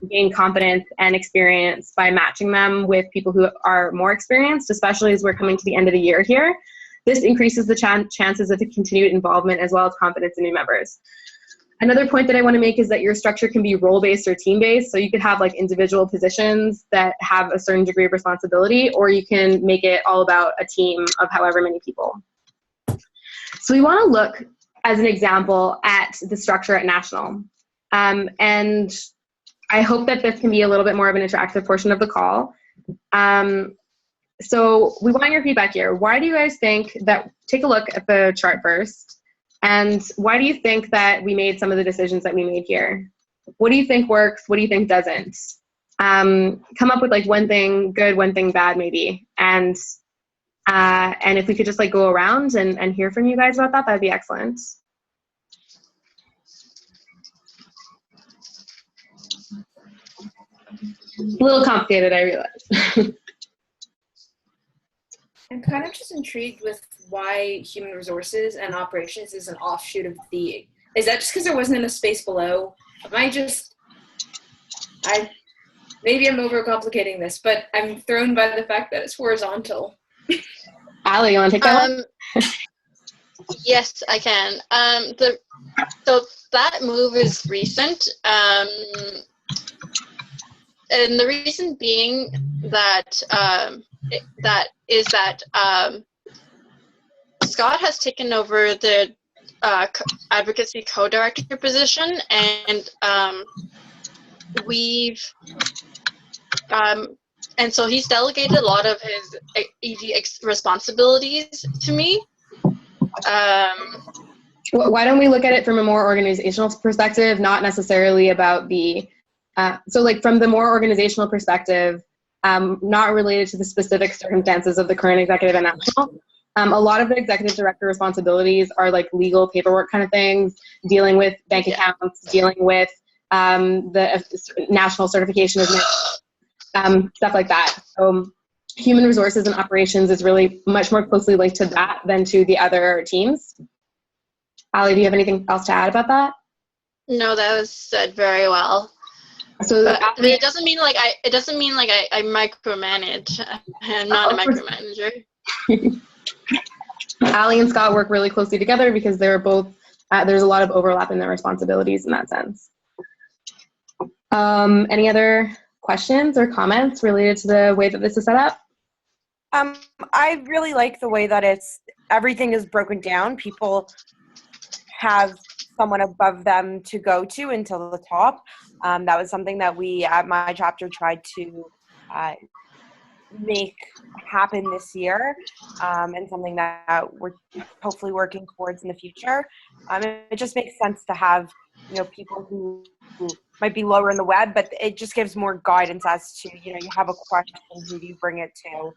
S3: gain confidence and experience by matching them with people who are more experienced, especially as we're coming to the end of the year here. This increases the chances of continued involvement as well as confidence in new members. Another point that I want to make is that your structure can be role-based or team-based. So you could have like individual positions that have a certain degree of responsibility, or you can make it all about a team of however many people. So we want to look as an example at the structure at National. And I hope that this can be a little bit more of an interactive portion of the call. So we want your feedback here. Why do you guys think that, take a look at the chart first. And why do you think that we made some of the decisions that we made here? What do you think works? What do you think doesn't? Come up with like one thing good, one thing bad, maybe. And if we could just like go around and hear from you guys about that, that'd be excellent. A little complicated, I realize.
S6: I'm kind of just intrigued with why human resources and operations is an offshoot of the. Is that just because there wasn't enough space below? Maybe I'm overcomplicating this, but I'm thrown by the fact that it's horizontal.
S3: Ali, you want to take that one?
S7: Yes, I can. So that move is recent, and the reason being that Scott has taken over the advocacy co-director position, and and so he's delegated a lot of his ED responsibilities to me.
S3: Why don't we look at it from a more organizational perspective, not necessarily about the, so like from the more organizational perspective, not related to the specific circumstances of the current executive and national. A lot of the executive director responsibilities are like legal paperwork kind of things, dealing with bank accounts, dealing with the national certification of stuff like that. So human resources and operations is really much more closely linked to that than to the other teams. Ali, do you have anything else to add about that?
S7: No, that was said very well.
S3: So
S7: but it doesn't mean like I micromanage. I'm not a micromanager.
S3: Ali and Scott work really closely together because they're both there's a lot of overlap in their responsibilities in that sense. Any other questions or comments related to the way that this is set up?
S2: I really like the way that everything is broken down. People have someone above them to go to until the top. That was something that we at my chapter tried to make happen this year, and something that we're hopefully working towards in the future. It just makes sense to have, people who might be lower in the web, but it just gives more guidance as to, you have a question, who do you bring it to,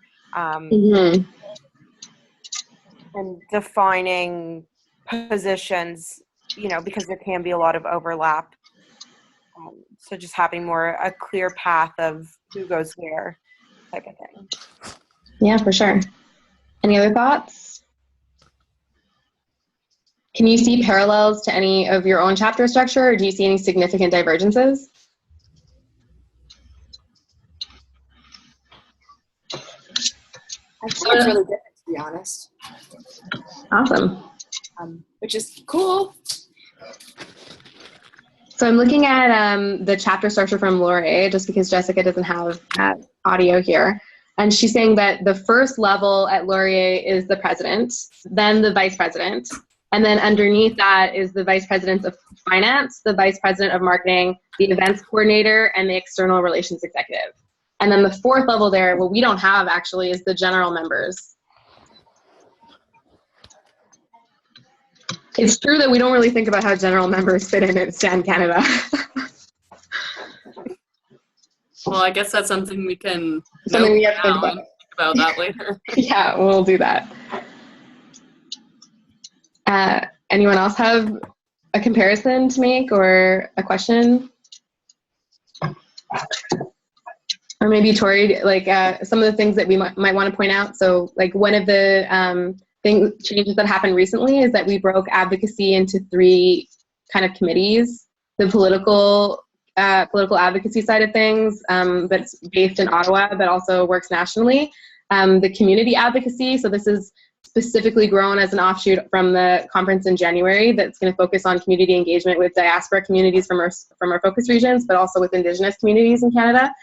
S2: and defining positions, because there can be a lot of overlap. So just having a clear path of who goes where type of thing.
S3: Yeah, for sure. Any other thoughts? Can you see parallels to any of your own chapter structure, or do you see any significant divergences?
S6: I think it's really different, to be honest.
S3: Awesome.
S6: Which is cool.
S3: So I'm looking at the chapter structure from Laurier, just because Jessica doesn't have audio here. And she's saying that the first level at Laurier is the president, then the vice president, and then underneath that is the vice president of finance, the vice president of marketing, the events coordinator, and the external relations executive. And then the fourth level there, what we don't have actually, is the general members. It's true that we don't really think about how general members fit in at STAN Canada.
S1: Well, I guess that's something we can
S3: we have to think
S1: about that later.
S3: Yeah, we'll do that. Anyone else have a comparison to make or a question? Or maybe Tori, like some of the things that we might want to point out. So like one of the changes that happened recently is that we broke advocacy into 3 kind of committees. The political advocacy side of things, that's based in Ottawa, but also works nationally. The community advocacy, so this is specifically grown as an offshoot from the conference in January that's going to focus on community engagement with diaspora communities from our focus regions, but also with Indigenous communities in Canada.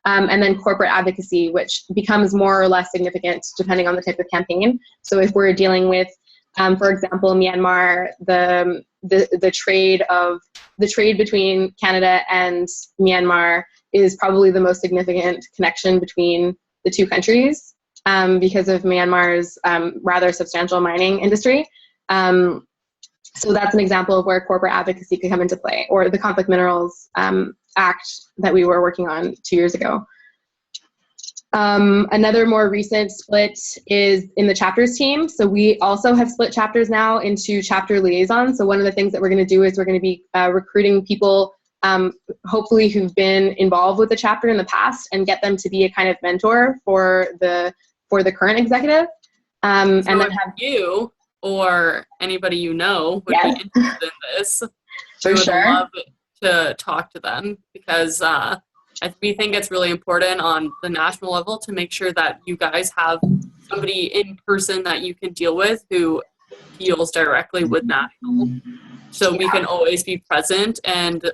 S3: And then corporate advocacy, which becomes more or less significant depending on the type of campaign. So if we're dealing with, for example, Myanmar, the trade between Canada and Myanmar is probably the most significant connection between the 2 countries because of Myanmar's rather substantial mining industry. So that's an example of where corporate advocacy could come into play, or the Conflict Minerals Act that we were working on 2 years ago. Another more recent split is in the chapters team. So we also have split chapters now into chapter liaisons. So one of the things that we're going to do is we're going to be recruiting people, hopefully who've been involved with the chapter in the past, and get them to be a kind of mentor for the current executive. And then have
S1: you or anybody you know would
S3: Yes.
S1: be interested in this,
S3: For
S1: we would
S3: sure.
S1: love to talk to them, because we think it's really important on the national level to make sure that you guys have somebody in person that you can deal with who deals directly with national. So we can always be present and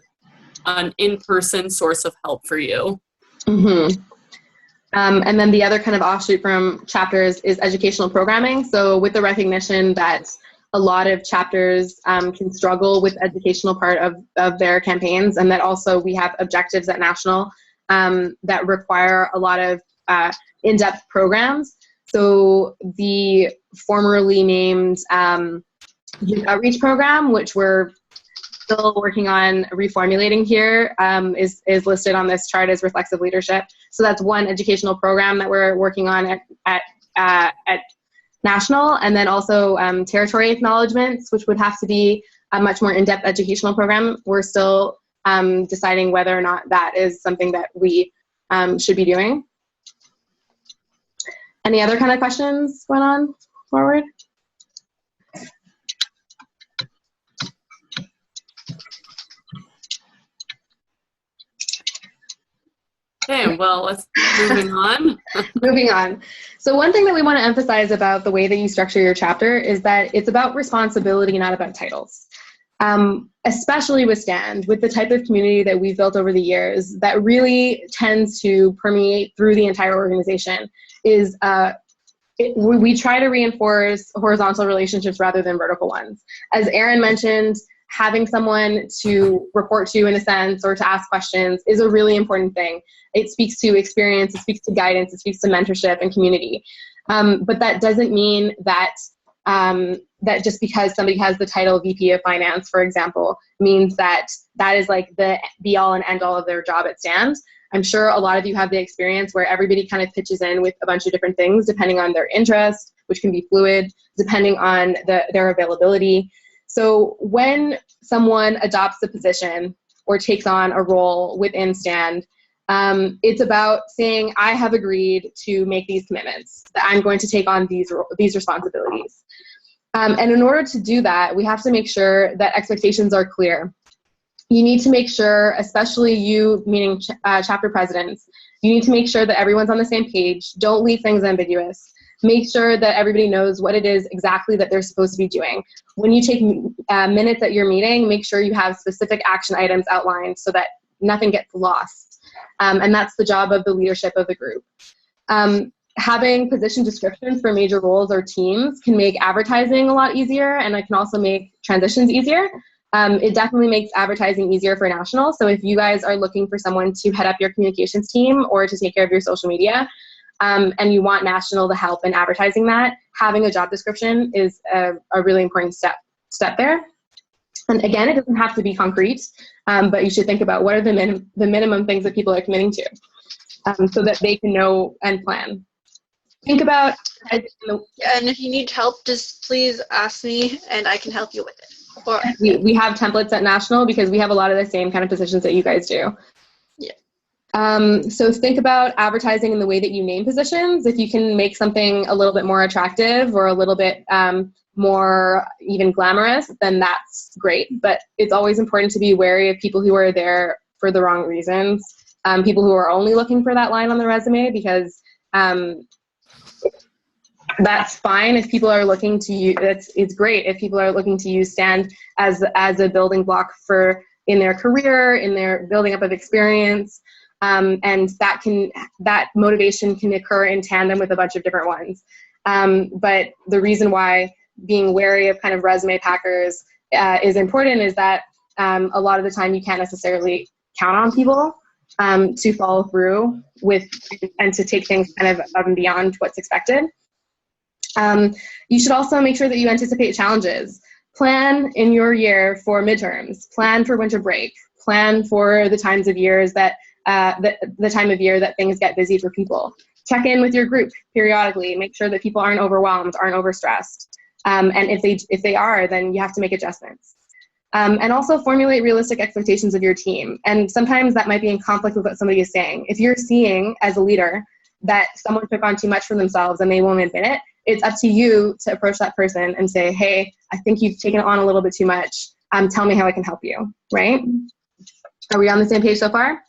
S1: an in-person source of help for you.
S3: Mm-hmm. And then the other kind of offshoot from chapters is educational programming. So with the recognition that a lot of chapters can struggle with educational part of their campaigns, and that also we have objectives at national that require a lot of in-depth programs. So the formerly named youth outreach program, which we're still working on reformulating here, is listed on this chart as reflexive leadership. So that's one educational program that we're working on at national, and then also territory acknowledgements, which would have to be a much more in-depth educational program. We're still deciding whether or not that is something that we should be doing. Any other kind of questions going on forward?
S1: Okay, well, let's moving on.
S3: Moving on. So one thing that we want to emphasize about the way that you structure your chapter is that it's about responsibility, not about titles. Especially with STAND, with the type of community that we've built over the years, that really tends to permeate through the entire organization, is we try to reinforce horizontal relationships rather than vertical ones. As Erin mentioned, having someone to report to in a sense, or to ask questions, is a really important thing. It speaks to experience, it speaks to guidance, it speaks to mentorship and community. But that doesn't mean that that just because somebody has the title VP of Finance, for example, means that that is like the be-all and end-all of their job at STAND. I'm sure a lot of you have the experience where everybody kind of pitches in with a bunch of different things depending on their interest, which can be fluid, depending on their availability. So when someone adopts a position or takes on a role within STAND, it's about saying, I have agreed to make these commitments, that I'm going to take on these responsibilities. And in order to do that, we have to make sure that expectations are clear. You need to make sure, especially you, meaning chapter presidents, you need to make sure that everyone's on the same page. Don't leave things ambiguous. Make sure that everybody knows what it is exactly that they're supposed to be doing. When you take minutes at your meeting, make sure you have specific action items outlined so that nothing gets lost. And that's the job of the leadership of the group. Having position descriptions for major roles or teams can make advertising a lot easier, and it can also make transitions easier. It definitely makes advertising easier for national. So if you guys are looking for someone to head up your communications team or to take care of your social media, and you want national to help in advertising that, having a job description is a really important step there. And again, it doesn't have to be concrete, but you should think about what are the minimum things that people are committing to, so that they can know and plan. Think about.
S7: And if you need help, just please ask me and I can help you with it. Or
S3: we have templates at national because we have a lot of the same kind of positions that you guys do.
S7: Yeah.
S3: So think about advertising in the way that you name positions. If you can make something a little bit more attractive or a little bit more even glamorous, then that's great. But it's always important to be wary of people who are there for the wrong reasons. People who are only looking for that line on the resume, because that's fine if people are looking to use, it's great if people are looking to use STAND as a building block in their career, in their building up of experience. And that motivation can occur in tandem with a bunch of different ones. But the reason why being wary of kind of resume packers is important is that a lot of the time you can't necessarily count on people to follow through with and to take things kind of above and beyond what's expected. You should also make sure that you anticipate challenges. Plan in your year for midterms, plan for winter break, plan for the times of years that the time of year that things get busy for people. Check in with your group periodically, make sure that people aren't overwhelmed, aren't overstressed. And if they are, then you have to make adjustments. And also formulate realistic expectations of your team. And sometimes that might be in conflict with what somebody is saying. If you're seeing as a leader that someone took on too much for themselves and they won't admit it, it's up to you to approach that person and say, hey, I think you've taken on a little bit too much. Tell me how I can help you, right? Are we on the same page so far?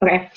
S3: Okay.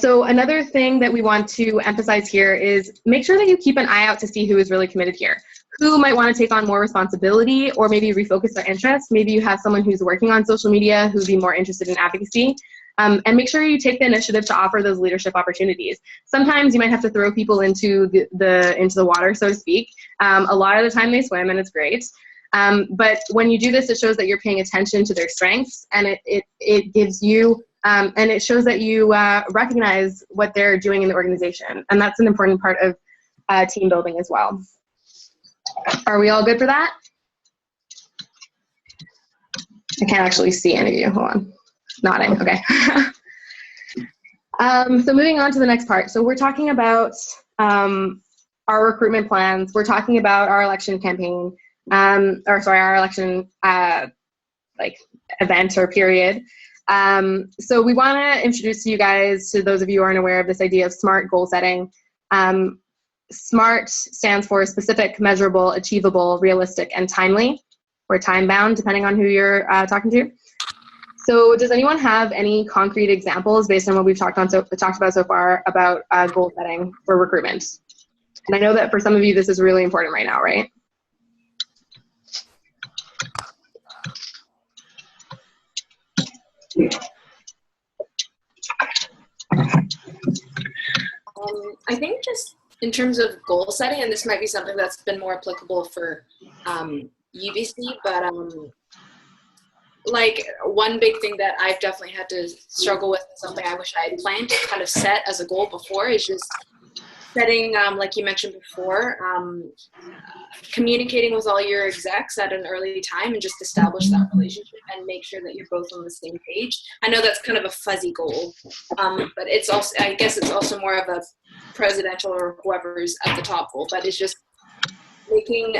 S3: So another thing that we want to emphasize here is make sure that you keep an eye out to see who is really committed here. Who might want to take on more responsibility or maybe refocus their interests. Maybe you have someone who's working on social media who'd be more interested in advocacy. And make sure you take the initiative to offer those leadership opportunities. Sometimes you might have to throw people into the water, so to speak. A lot of the time they swim and it's great. But when you do this, it shows that you're paying attention to their strengths, and it gives you and it shows that you recognize what they're doing in the organization, and that's an important part of team building as well. Are we all good for that? I can't actually see any of you. Hold on. Nodding. Okay. So moving on to the next part. So we're talking about our recruitment plans. We're talking about our election campaign, our election event or period. So we want to introduce you guys, to those of you who aren't aware of this idea of SMART goal setting. SMART stands for specific, measurable, achievable, realistic, and timely, or time-bound, depending on who you're talking to. So does anyone have any concrete examples based on what we've talked about so far about goal setting for recruitment? And I know that for some of you, this is really important right now, right?
S6: I think just in terms of goal setting, and this might be something that's been more applicable for UBC, but like one big thing that I've definitely had to struggle with, something I wish I had planned to kind of set as a goal before, is just setting, like you mentioned before, communicating with all your execs at an early time and just establish that relationship and make sure that you're both on the same page. I know that's kind of a fuzzy goal, but it's also, I guess it's also more of a presidential or whoever's at the top goal, but it's just making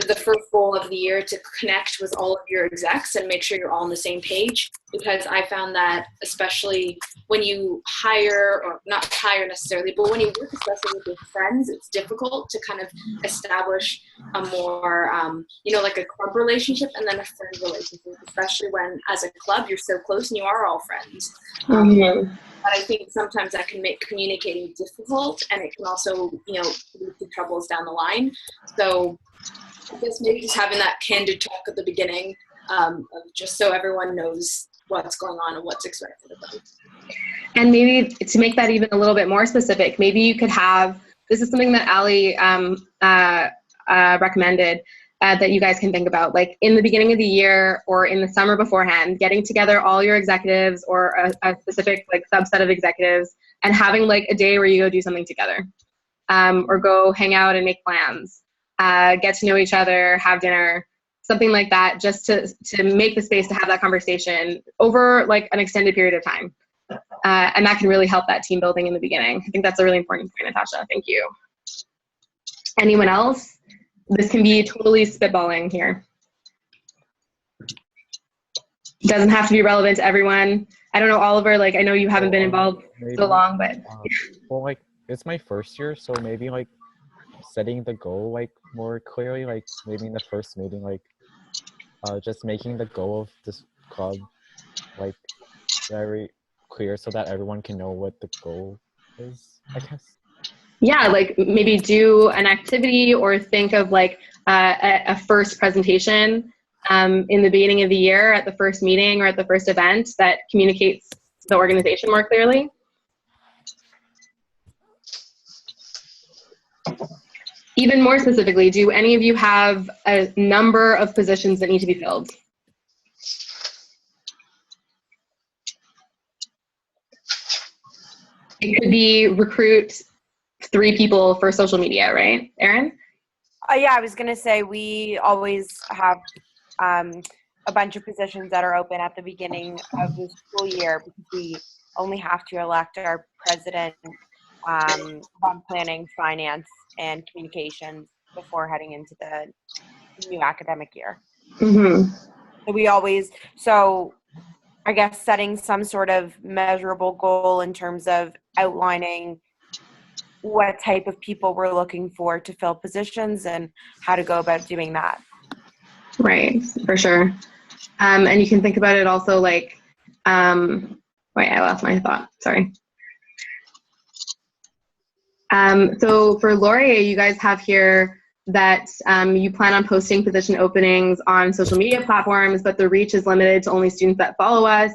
S6: the first goal of the year to connect with all of your execs and make sure you're all on the same page, because I found that especially when you hire, or not hire necessarily, but when you work especially with your friends, it's difficult to kind of establish a more, like a club relationship and then a friend relationship, especially when as a club you're so close and you are all friends. But I think sometimes that can make communicating difficult, and it can also, lead to troubles down the line. So I guess maybe just having that candid talk at the beginning, just so everyone knows what's going on and what's expected of them.
S3: And maybe to make that even a little bit more specific, maybe you could have, this is something that Ali recommended, that you guys can think about, like in the beginning of the year or in the summer beforehand, getting together all your executives or a specific subset of executives and having a day where you go do something together, or go hang out and make plans, get to know each other, have dinner, something like that, just to make the space to have that conversation over an extended period of time. And that can really help that team building in the beginning. I think that's a really important point, Natasha. Thank you. Anyone else? This can be totally spitballing here. Doesn't have to be relevant to everyone. I don't know, Oliver, I know you haven't been involved so long, but.
S4: Well, it's my first year, so maybe setting the goal more clearly, maybe in the first meeting, just making the goal of this club very clear so that everyone can know what the goal is, I guess.
S3: Yeah, maybe do an activity or think of a first presentation in the beginning of the year at the first meeting or at the first event that communicates the organization more clearly. Even more specifically, do any of you have a number of positions that need to be filled? It could be recruit 3 people for social media, right, Erin?
S2: Yeah, I was going to say we always have a bunch of positions that are open at the beginning of the school year because we only have to elect our president on planning, finance, and communications before heading into the new academic year.
S3: Mm-hmm.
S2: So I guess setting some sort of measurable goal in terms of outlining what type of people we're looking for to fill positions and how to go about doing that.
S3: Right, for sure. And you can think about it also like, wait, I lost my thought, sorry. So for Laurier, you guys have here that you plan on posting position openings on social media platforms, but the reach is limited to only students that follow us.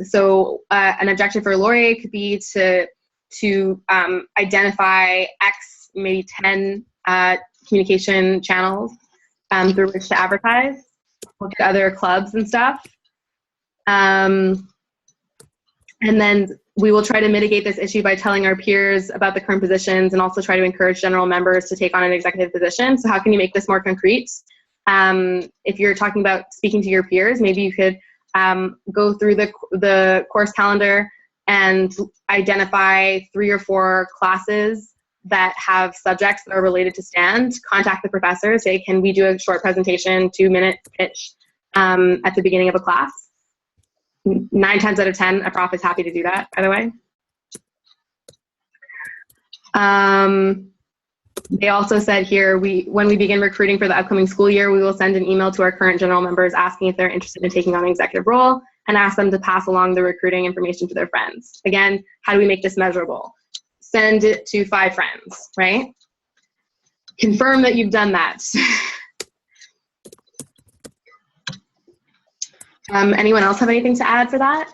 S3: So an objective for Laurier could be to identify X, maybe 10 communication channels through which to advertise, look at other clubs and stuff. And then we will try to mitigate this issue by telling our peers about the current positions and also try to encourage general members to take on an executive position. So how can you make this more concrete? If you're talking about speaking to your peers, maybe you could go through the course calendar and identify 3 or 4 classes that have subjects that are related to STAND. Contact the professor, say, can we do a short presentation, 2-minute pitch at the beginning of a class? 9 times out of 10, a prof is happy to do that, by the way. They also said here, when we begin recruiting for the upcoming school year, we will send an email to our current general members asking if they're interested in taking on an executive role and ask them to pass along the recruiting information to their friends. Again, how do we make this measurable? Send it to 5 friends, right? Confirm that you've done that. Anyone else have anything to add for that?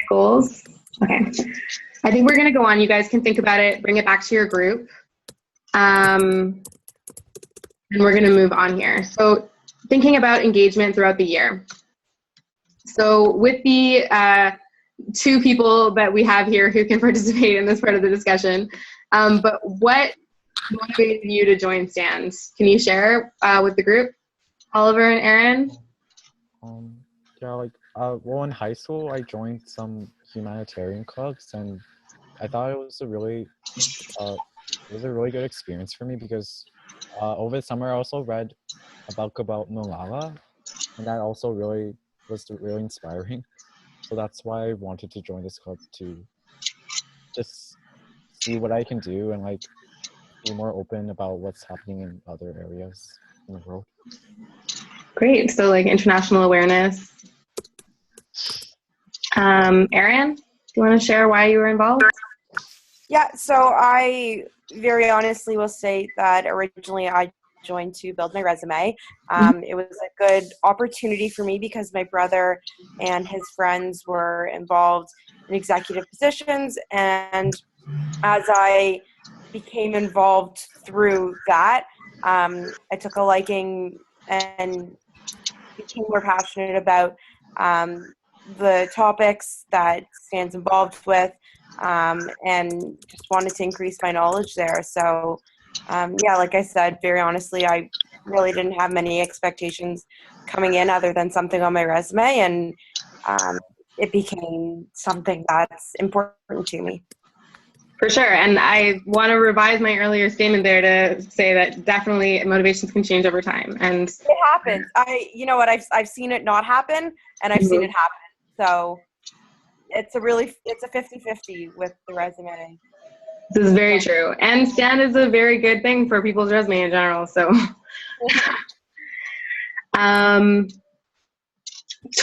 S3: Goals? Okay. I think we're going to go on. You guys can think about it, bring it back to your group. And we're going to move on here. So thinking about engagement throughout the year. So with the 2 people that we have here who can participate in this part of the discussion, but what motivated you to join STAND? Can you share with the group, Oliver and Erin?
S4: Yeah, like, well, in high school, I joined some humanitarian clubs, and I thought it was a really good experience for me because over the summer I also read a book about Malala, and that also was really inspiring. So that's why I wanted to join this club, to just see what I can do and like be more open about what's happening in other areas in the world.
S3: Great. So like international awareness. Erin, do you want to share why you were involved?
S2: Yeah, so I very honestly will say that originally I joined to build my resume. It was a good opportunity for me because my brother and his friends were involved in executive positions, and as I became involved through that, I took a liking and became more passionate about the topics that STAND's involved with, and just wanted to increase my knowledge there. So yeah, like I said, very honestly, I really didn't have many expectations coming in other than something on my resume, and it became something that's important to me.
S3: For sure. And I want to revise my earlier statement there to say that definitely motivations can change over time. And
S2: it happens. You know what, I've seen it not happen, and I've seen it happen. So it's a 50-50 with the resume.
S3: This is very true. And STAND is a very good thing for people's resume in general. So,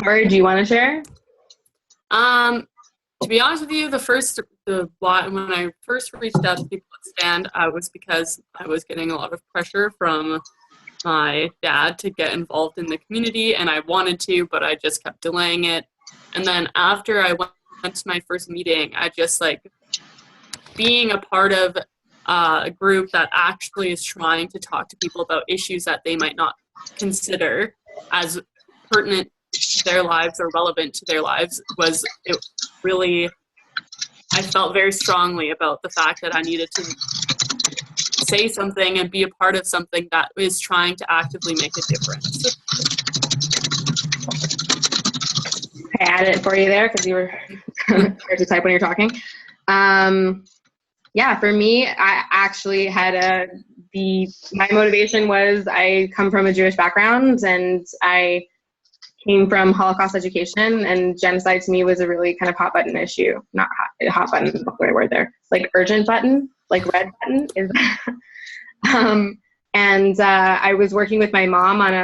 S3: Tori, do you want to share?
S1: To be honest with you, when I first reached out to people at STAND, was because I was getting a lot of pressure from my dad to get involved in the community, and I wanted to, but I just kept delaying it. And then after I went to my first meeting, I just being a part of a group that actually is trying to talk to people about issues that they might not consider as pertinent their lives or relevant to their lives it really, I felt very strongly about the fact that I needed to say something and be a part of something that is trying to actively make a difference.
S3: I added it for you there because you were hard to type when you're talking. Yeah, for me, I actually had my motivation was I come from a Jewish background and I came from Holocaust education, and genocide to me was a really kind of hot button issue. Not hot button, that's the right word there. Like urgent button, like red button is. And I was working with my mom on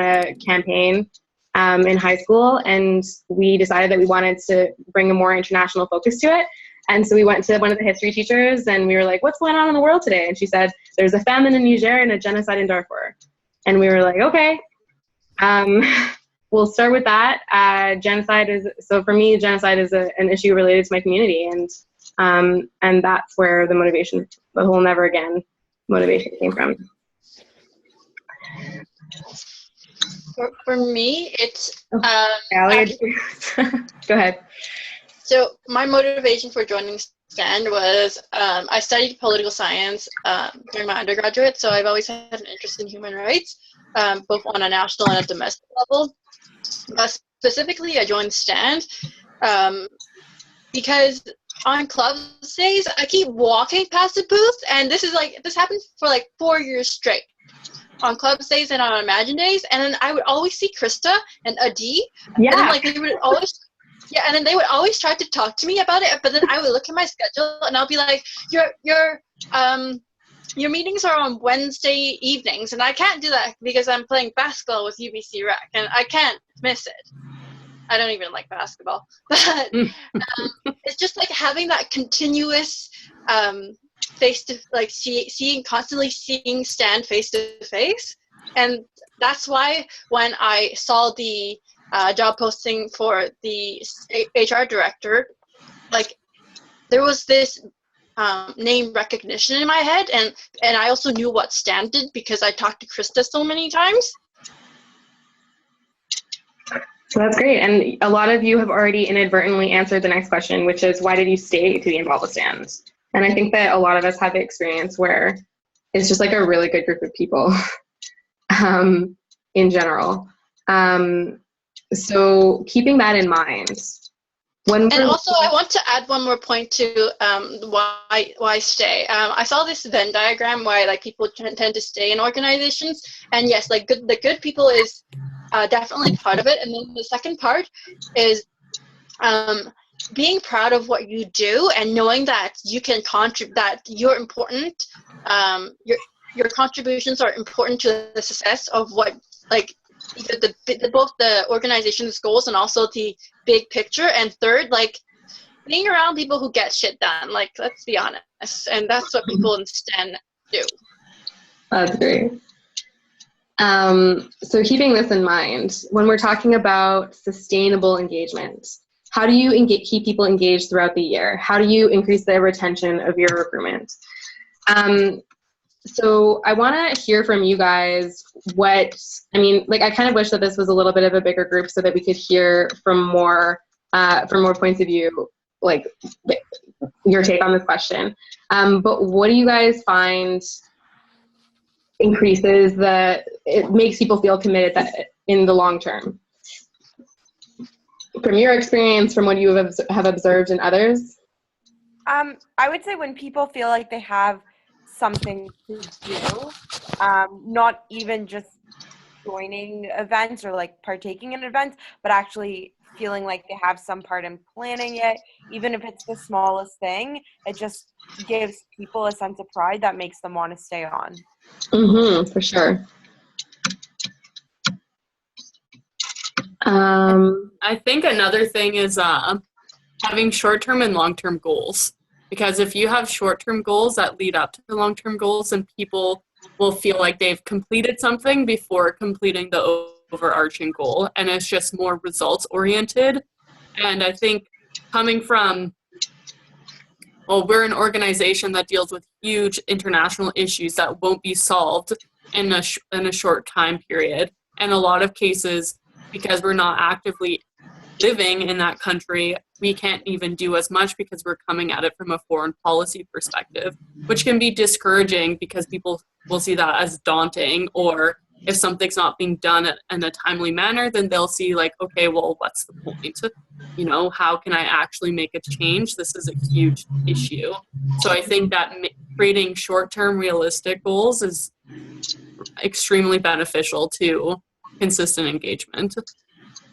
S3: a campaign in high school, and we decided that we wanted to bring a more international focus to it. And so we went to one of the history teachers and we were like, what's going on in the world today? And she said, there's a famine in Niger and a genocide in Darfur. And we were like, okay, we'll start with that. So for me, genocide is an issue related to my community. And that's where the motivation, the whole never again motivation came from.
S7: For me, it's
S3: go ahead.
S7: So my motivation for joining STAND was I studied political science during my undergraduate, so I've always had an interest in human rights, both on a national and a domestic level. Specifically, I joined STAND because on club days, I keep walking past the booth, and this happened for like 4 years straight. On club days and on Imagine days, and then I would always see Krista and Adi,
S3: yeah.
S7: And then, they would always. Yeah, and then they would always try to talk to me about it, but then I would look at my schedule and I'll be like, your meetings are on Wednesday evenings, and I can't do that because I'm playing basketball with UBC Rec, and I can't miss it. I don't even like basketball, but it's just like having that continuous constantly seeing Stan face to face, and that's why when I saw the job posting for the HR director, there was this name recognition in my head, and I also knew what Stan did because I talked to Krista so many times.
S3: So that's great, and a lot of you have already inadvertently answered the next question, which is why did you stay to be involved with STAND? And I think that a lot of us have the experience where it's just like a really good group of people in general. So keeping that in mind. And
S7: also, I want to add one more point to why stay. I saw this Venn diagram why people tend to stay in organizations, and yes, the good people is definitely part of it. And then the second part is being proud of what you do and knowing that you can contribute, that you're important. Your contributions are important to the success of what both the organization's goals and also the big picture. And third, being around people who get shit done. Let's be honest, and that's what people in STEM do.
S3: That's great. So keeping this in mind, when we're talking about sustainable engagement, how do you keep people engaged throughout the year? How do you increase the retention of your recruitment? So I want to hear from you guys I kind of wish that this was a little bit of a bigger group so that we could hear from more points of view, your take on this question. But what do you guys find increases it makes people feel committed in the long term? From your experience, from what you have observed in others?
S8: I would say when people feel like they have something to do, not even just joining events or partaking in events, but actually feeling like they have some part in planning it, even if it's the smallest thing, it just gives people a sense of pride that makes them want to stay on.
S3: For sure.
S1: I think another thing is having short-term and long-term goals. Because if you have short-term goals that lead up to the long-term goals, then people will feel like they've completed something before completing the overarching goal. And it's just more results-oriented. And I think coming from, we're an organization that deals with huge international issues that won't be solved in a short time period. And a lot of cases, because we're not actively living in that country, we can't even do as much because we're coming at it from a foreign policy perspective, which can be discouraging because people will see that as daunting, or if something's not being done in a timely manner, then they'll see like, okay, well, what's the point? You know, how can I actually make a change? This is a huge issue. So I think that creating short-term realistic goals is extremely beneficial to consistent engagement.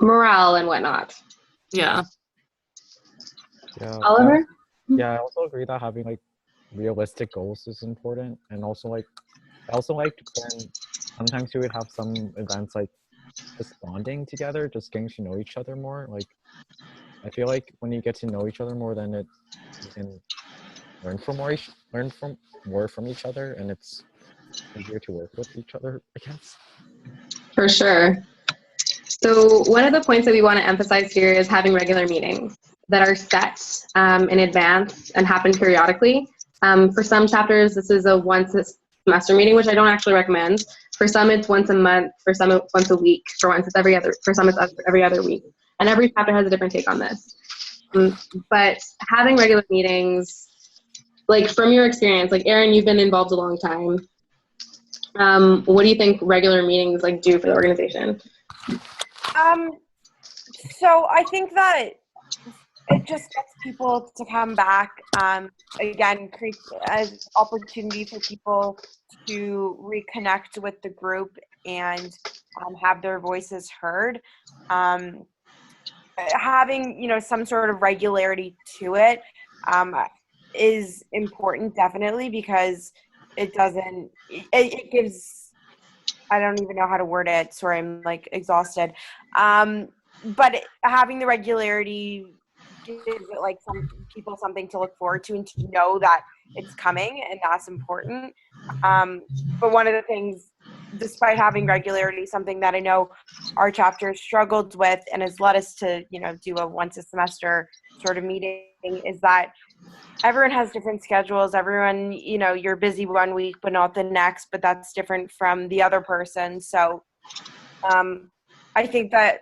S3: Morale and whatnot.
S1: Yeah.
S4: Yeah.
S3: Oliver?
S4: Yeah, I also agree that having like realistic goals is important, and also like I also like when sometimes we would have some events like just bonding together, just getting to know each other more. Like I feel like when you get to know each other more, then you can learn more from each other, and it's easier to work with each other, I guess.
S3: For sure. So one of the points that we want to emphasize here is having regular meetings that are set in advance and happen periodically. For some chapters, this is a once a semester meeting, which I don't actually recommend. For some, it's once a month. For some, it's once a week. For some, it's every other week. And every chapter has a different take on this. But having regular meetings, like from your experience, like Erin, you've been involved a long time. What do you think regular meetings like do for the organization?
S8: So I think that it just gets people to come back. Again, creates an opportunity for people to reconnect with the group and have their voices heard. Having, you know, some sort of regularity to it is important, definitely, because it gives, I don't even know how to word it. Sorry, I'm like exhausted. But having the regularity gives it like some people something to look forward to and to know that it's coming, and that's important. But one of the things, despite having regularity, something that I know our chapter struggled with and has led us to, you know, do a once a semester sort of meeting, is that everyone has different schedules. Everyone, you know, you're busy one week but not the next, but that's different from the other person. So I think that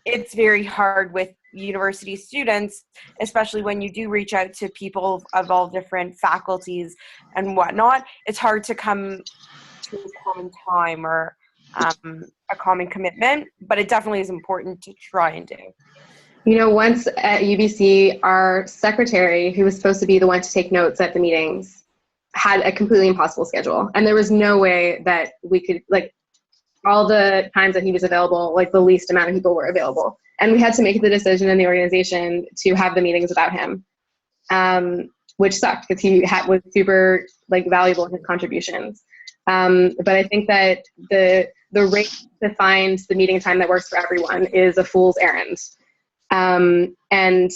S8: it's very hard with university students, especially when you do reach out to people of all different faculties and whatnot. It's hard to come to a common time or a common commitment, but it definitely is important to try and do.
S3: You know, once at UBC, our secretary, who was supposed to be the one to take notes at the meetings, had a completely impossible schedule. And there was no way that we could, like, all the times that he was available, like the least amount of people were available. And we had to make the decision in the organization to have the meetings without him, which sucked because he was super like valuable in his contributions. But I think that the rate to find the meeting time that works for everyone is a fool's errand. And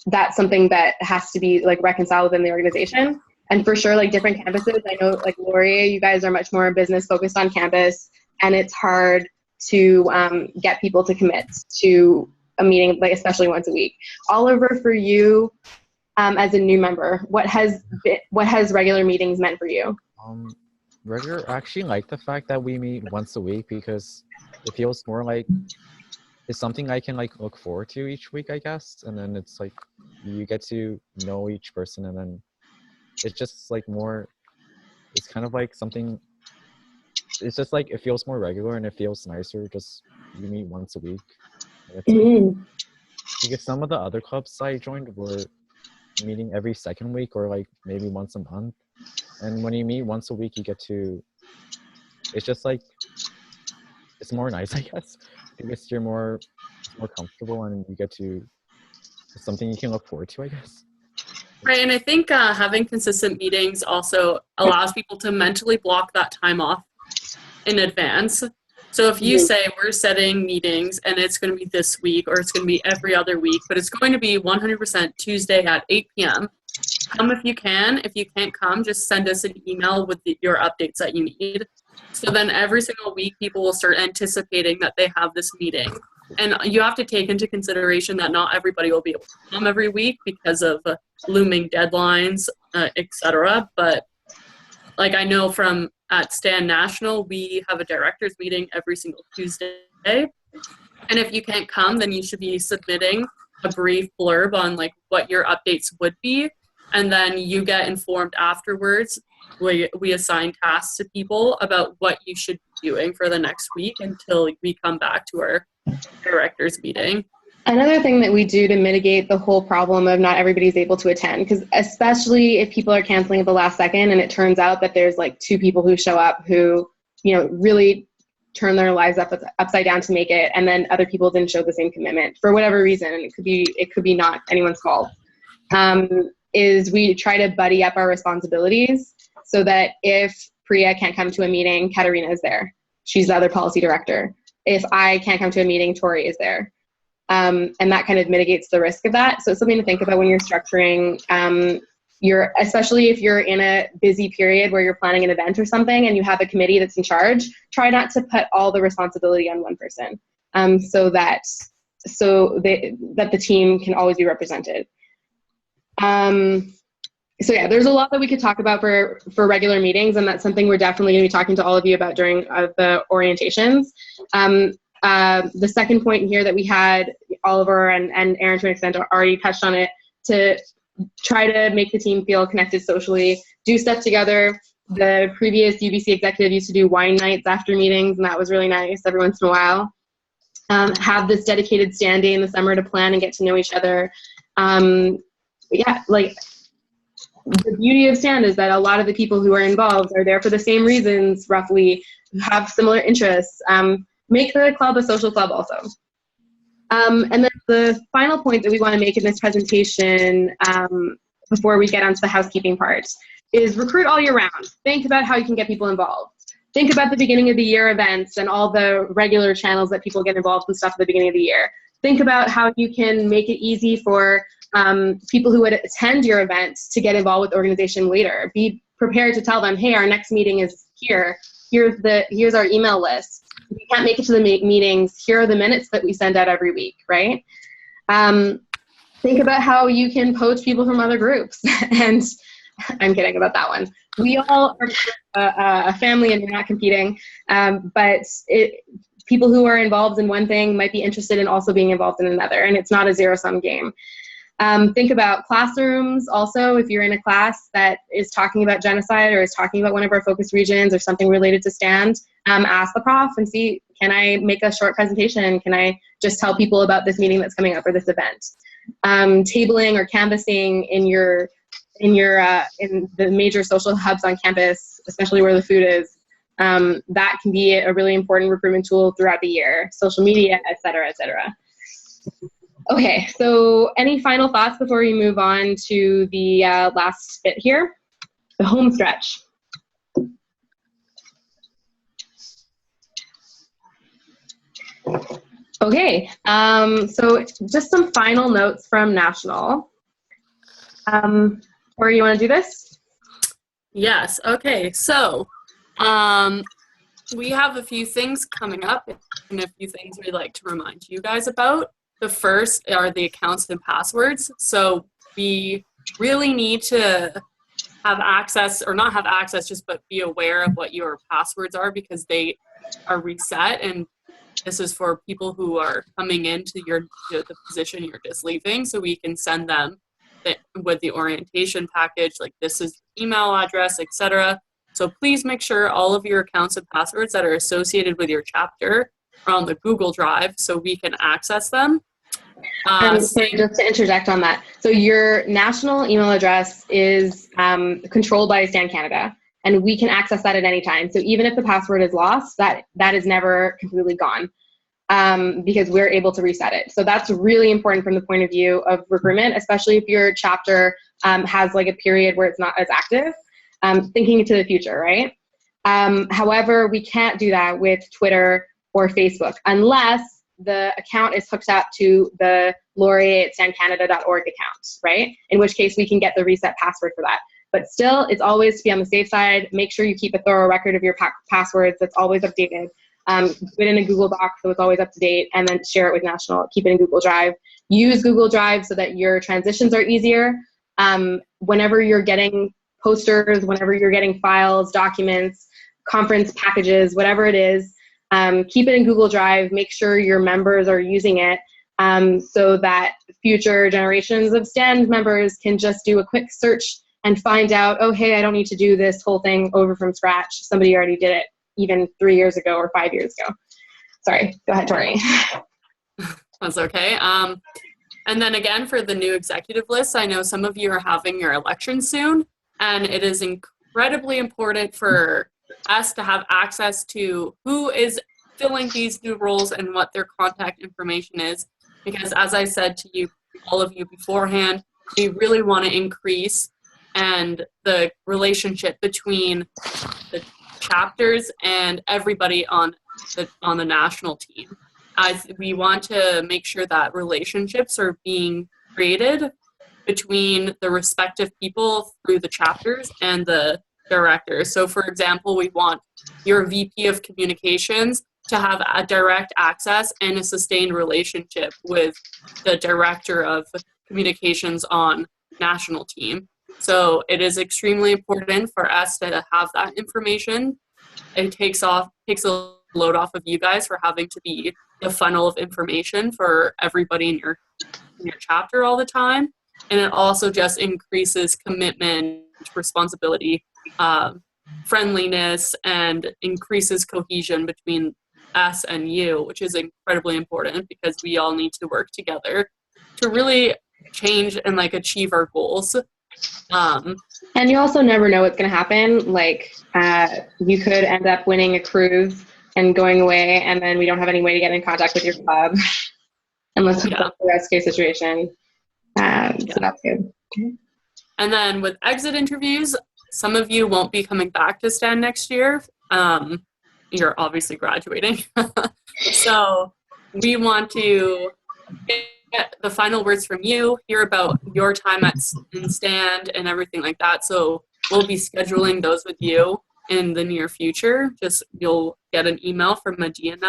S3: that's something that has to be like reconciled within the organization. And for sure, like different campuses, I know like Laurier, you guys are much more business focused on campus, and it's hard to get people to commit to a meeting, like especially once a week. Oliver, for you as a new member, what has regular meetings meant for you?
S4: I actually like the fact that we meet once a week because it feels more like it's something I can like look forward to each week, I guess. And then it's like you get to know each person, and then it's just like more, it's kind of like something, it's just like it feels more regular and it feels nicer. Just you meet once a week. Because some of the other clubs I joined were meeting every second week or like maybe once a month. And when you meet once a week, you get to, it's just like, it's more nice, I guess, because you're more comfortable and you get to, it's something you can look forward to, I guess.
S1: Right, and I think having consistent meetings also allows people to mentally block that time off in advance. So if you say we're setting meetings and it's going to be this week or it's going to be every other week, but it's going to be 100% Tuesday at 8 p.m., come if you can. If you can't come, just send us an email with your updates that you need. So then every single week, people will start anticipating that they have this meeting. And you have to take into consideration that not everybody will be able to come every week because of looming deadlines, etc. But like I know from at Stan National, we have a directors meeting every single Tuesday. And if you can't come, then you should be submitting a brief blurb on like what your updates would be. And then you get informed afterwards. We assign tasks to people about what you should be doing for the next week until we come back to our directors meeting.
S3: Another thing that we do to mitigate the whole problem of not everybody's able to attend, because especially if people are canceling at the last second and it turns out that there's like 2 people who show up who, you know, really turn their lives upside down to make it, and then other people didn't show the same commitment for whatever reason, and it could be not anyone's fault, is we try to buddy up our responsibilities so that if Priya can't come to a meeting, Katarina is there. She's the other policy director. If I can't come to a meeting, Tori is there. And that kind of mitigates the risk of that. So it's something to think about when you're structuring especially if you're in a busy period where you're planning an event or something and you have a committee that's in charge, try not to put all the responsibility on one person, so that the team can always be represented. So yeah, there's a lot that we could talk about for regular meetings, and that's something we're definitely going to be talking to all of you about during the orientations. The second point here that we had, Oliver and Aaron to an extent already touched on it, to try to make the team feel connected socially, do stuff together. The previous UBC executive used to do wine nights after meetings, and that was really nice every once in a while. Have this dedicated stand day in the summer to plan and get to know each other. Yeah, like the beauty of stand is that a lot of the people who are involved are there for the same reasons, roughly, have similar interests. Make the club a social club also. And then the final point that we want to make in this presentation, before we get onto the housekeeping part, is recruit all year round. Think about how you can get people involved. Think about the beginning of the year events and all the regular channels that people get involved with stuff at the beginning of the year. Think about how you can make it easy for people who would attend your events to get involved with the organization later. Be prepared to tell them, hey, our next meeting is here. Here's our email list. If you can't make it to the meetings, here are the minutes that we send out every week, right? Think about how you can poach people from other groups. And I'm kidding about that one. We all are a family and we're not competing, but people who are involved in one thing might be interested in also being involved in another, and it's not a zero-sum game. Think about classrooms also. If you're in a class that is talking about genocide or is talking about one of our focus regions or something related to stand, ask the prof and see, can I make a short presentation? Can I just tell people about this meeting that's coming up or this event? Tabling or canvassing in the major social hubs on campus, especially where the food is, that can be a really important recruitment tool throughout the year. Social media, et cetera, et cetera. Okay, so any final thoughts before we move on to the last bit here? The home stretch. Okay, so just some final notes from National. Or you want to do this?
S1: Yes, okay, so we have a few things coming up and a few things we'd like to remind you guys about. The first are the accounts and passwords. So we really need to have access, or not have access, just but be aware of what your passwords are, because they are reset. And this is for people who are coming into the position you're just leaving, so we can send them with the orientation package, like this is email address, etc. So please make sure all of your accounts and passwords that are associated with your chapter are on the Google Drive so we can access them.
S3: Sorry, just to interject on that. So your national email address is controlled by Stand Canada, and we can access that at any time. So even if the password is lost, that is never completely gone, because we're able to reset it. So that's really important from the point of view of recruitment, especially if your chapter has like a period where it's not as active, thinking to the future, right? However, we can't do that with Twitter or Facebook unless the account is hooked up to the Laurier@standcanada.org account, right? In which case we can get the reset password for that. But still, it's always to be on the safe side. Make sure you keep a thorough record of your passwords. That's always updated. Put it in a Google Doc so it's always up to date, and then share it with National. Keep it in Google Drive. Use Google Drive so that your transitions are easier. Whenever you're getting posters, whenever you're getting files, documents, conference packages, whatever it is, keep it in Google Drive, make sure your members are using it, so that future generations of STAND members can just do a quick search and find out, oh, hey, I don't need to do this whole thing over from scratch. Somebody already did it even 3 years ago or 5 years ago. Sorry, go ahead, Tori.
S1: That's okay. And then again, for the new executive list, I know some of you are having your election soon, and it is incredibly important for us to have access to who is filling these new roles and what their contact information is. Because as I said to you, all of you beforehand, we really want to increase and the relationship between the chapters and everybody on the national team. We want to make sure that relationships are being created between the respective people through the chapters and the directors. So for example, we want your VP of communications to have a direct access and a sustained relationship with the director of communications on national team. So it is extremely important for us to have that information. It takes a load off of you guys for having to be the funnel of information for everybody in your chapter all the time. And it also just increases commitment, responsibility, friendliness, and increases cohesion between us and you, which is incredibly important because we all need to work together to really change and like achieve our goals.
S3: And you also never know what's going to happen. Like you could end up winning a cruise and going away, and then we don't have any way to get in contact with your club unless it's a rescue situation. So that's good.
S1: And then with exit interviews, some of you won't be coming back to STAND next year. You're obviously graduating. So we want to get the final words from you, hear about your time in STAND and everything like that. So we'll be scheduling those with you in the near future. Just you'll get an email from Madia and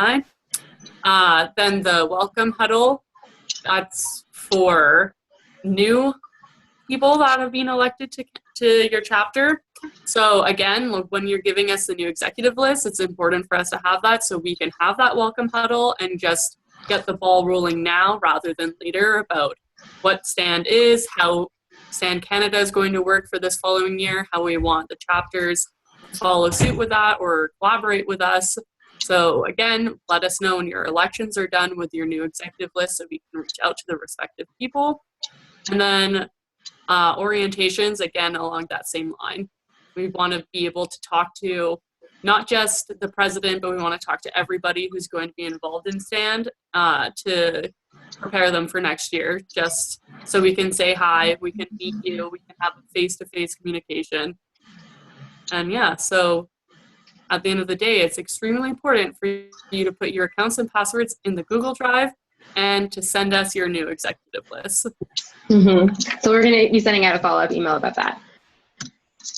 S1: I. Then the welcome huddle, that's for new people that have been elected to your chapter. So again, when you're giving us the new executive list, it's important for us to have that so we can have that welcome huddle and just get the ball rolling now rather than later about what STAND is, how STAND Canada is going to work for this following year, how we want the chapters to follow suit with that or collaborate with us. So again, let us know when your elections are done with your new executive list so we can reach out to the respective people. And then orientations, again, along that same line. We want to be able to talk to not just the president, but we want to talk to everybody who's going to be involved in STAND to prepare them for next year, just so we can say hi, we can meet you, we can have face-to-face communication. And yeah, so at the end of the day, it's extremely important for you to put your accounts and passwords in the Google Drive and to send us your new executive list.
S3: Mm-hmm. So we're going to be sending out a follow-up email about that.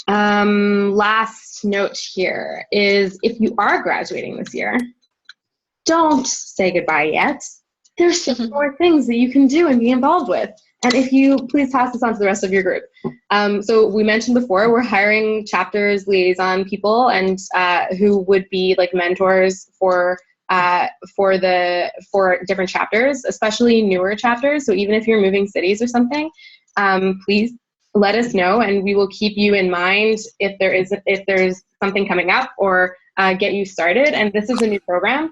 S3: Last note here is if you are graduating this year, don't say goodbye yet. There's some more things that you can do and be involved with. And if you please pass this on to the rest of your group. So we mentioned before, we're hiring chapters liaison people and who would be like mentors for different chapters, especially newer chapters. So even if you're moving cities or something, please let us know, and we will keep you in mind if there's something coming up or get you started. And this is a new program,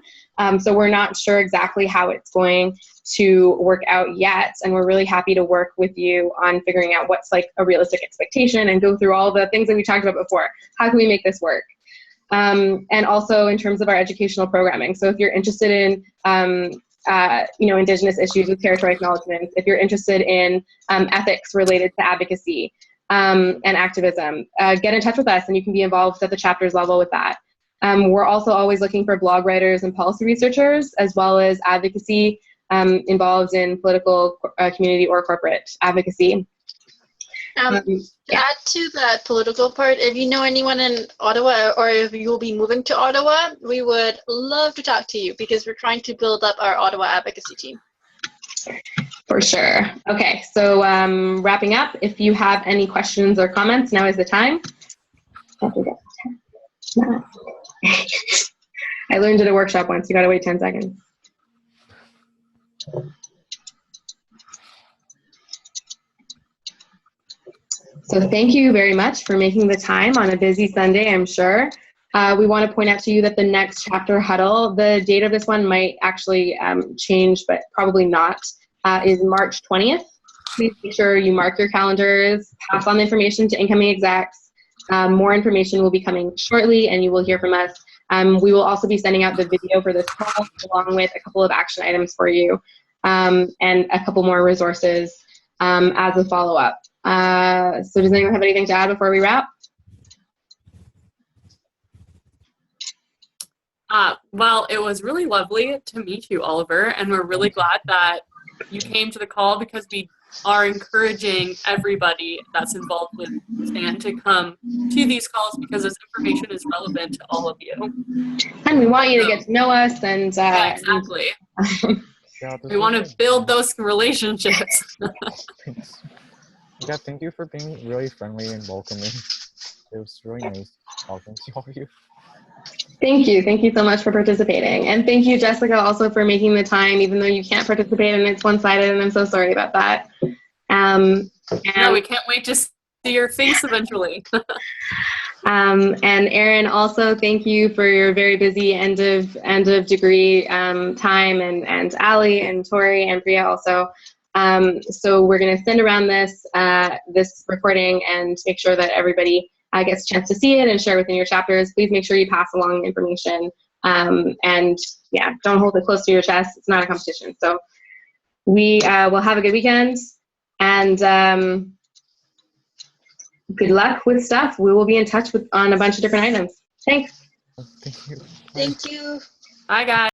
S3: so we're not sure exactly how it's going to work out yet. And we're really happy to work with you on figuring out what's like a realistic expectation and go through all the things that we talked about before. How can we make this work? And also in terms of our educational programming. So if you're interested in Indigenous issues with territory acknowledgements, if you're interested in ethics related to advocacy and activism, get in touch with us and you can be involved at the chapters level with that. We're also always looking for blog writers and policy researchers, as well as advocacy involved in political, community, or corporate advocacy.
S7: To add to that political part, if you know anyone in Ottawa or if you'll be moving to Ottawa, we would love to talk to you because we're trying to build up our Ottawa advocacy team.
S3: For sure. Okay, so wrapping up, if you have any questions or comments, now is the time. I learned at a workshop once, you gotta wait 10 seconds. So thank you very much for making the time on a busy Sunday, I'm sure. We want to point out to you that the next chapter huddle, the date of this one might actually change, but probably not, is March 20th. Please make sure you mark your calendars, pass on the information to incoming execs. More information will be coming shortly, and you will hear from us. We will also be sending out the video for this call, along with a couple of action items for you, and a couple more resources as a follow-up. So does anyone have anything to add before we wrap?
S1: Well, it was really lovely to meet you, Oliver, and we're really glad that you came to the call, because we are encouraging everybody that's involved with STAN to come to these calls, because this information is relevant to all of you.
S3: And we want you to get to know us, and
S1: yeah, exactly. We want to build those relationships.
S4: Thanks. Yeah, thank you for being really friendly and welcoming. It was really nice talking to all of you.
S3: Thank you. Thank you so much for participating. And thank you, Jessica, also for making the time, even though you can't participate and it's one-sided, and I'm so sorry about that.
S1: No, we can't wait to see your face eventually.
S3: And Erin, also thank you for your very busy end of degree time, and Ali and Tori and Priya also. So we're going to send around this recording and make sure that everybody gets a chance to see it and share within your chapters. Please make sure you pass along the information. And yeah, don't hold it close to your chest. It's not a competition. So we will have a good weekend, and good luck with stuff. We will be in touch on a bunch of different items. Thanks.
S4: Thank you.
S7: Thank you.
S1: Bye, guys.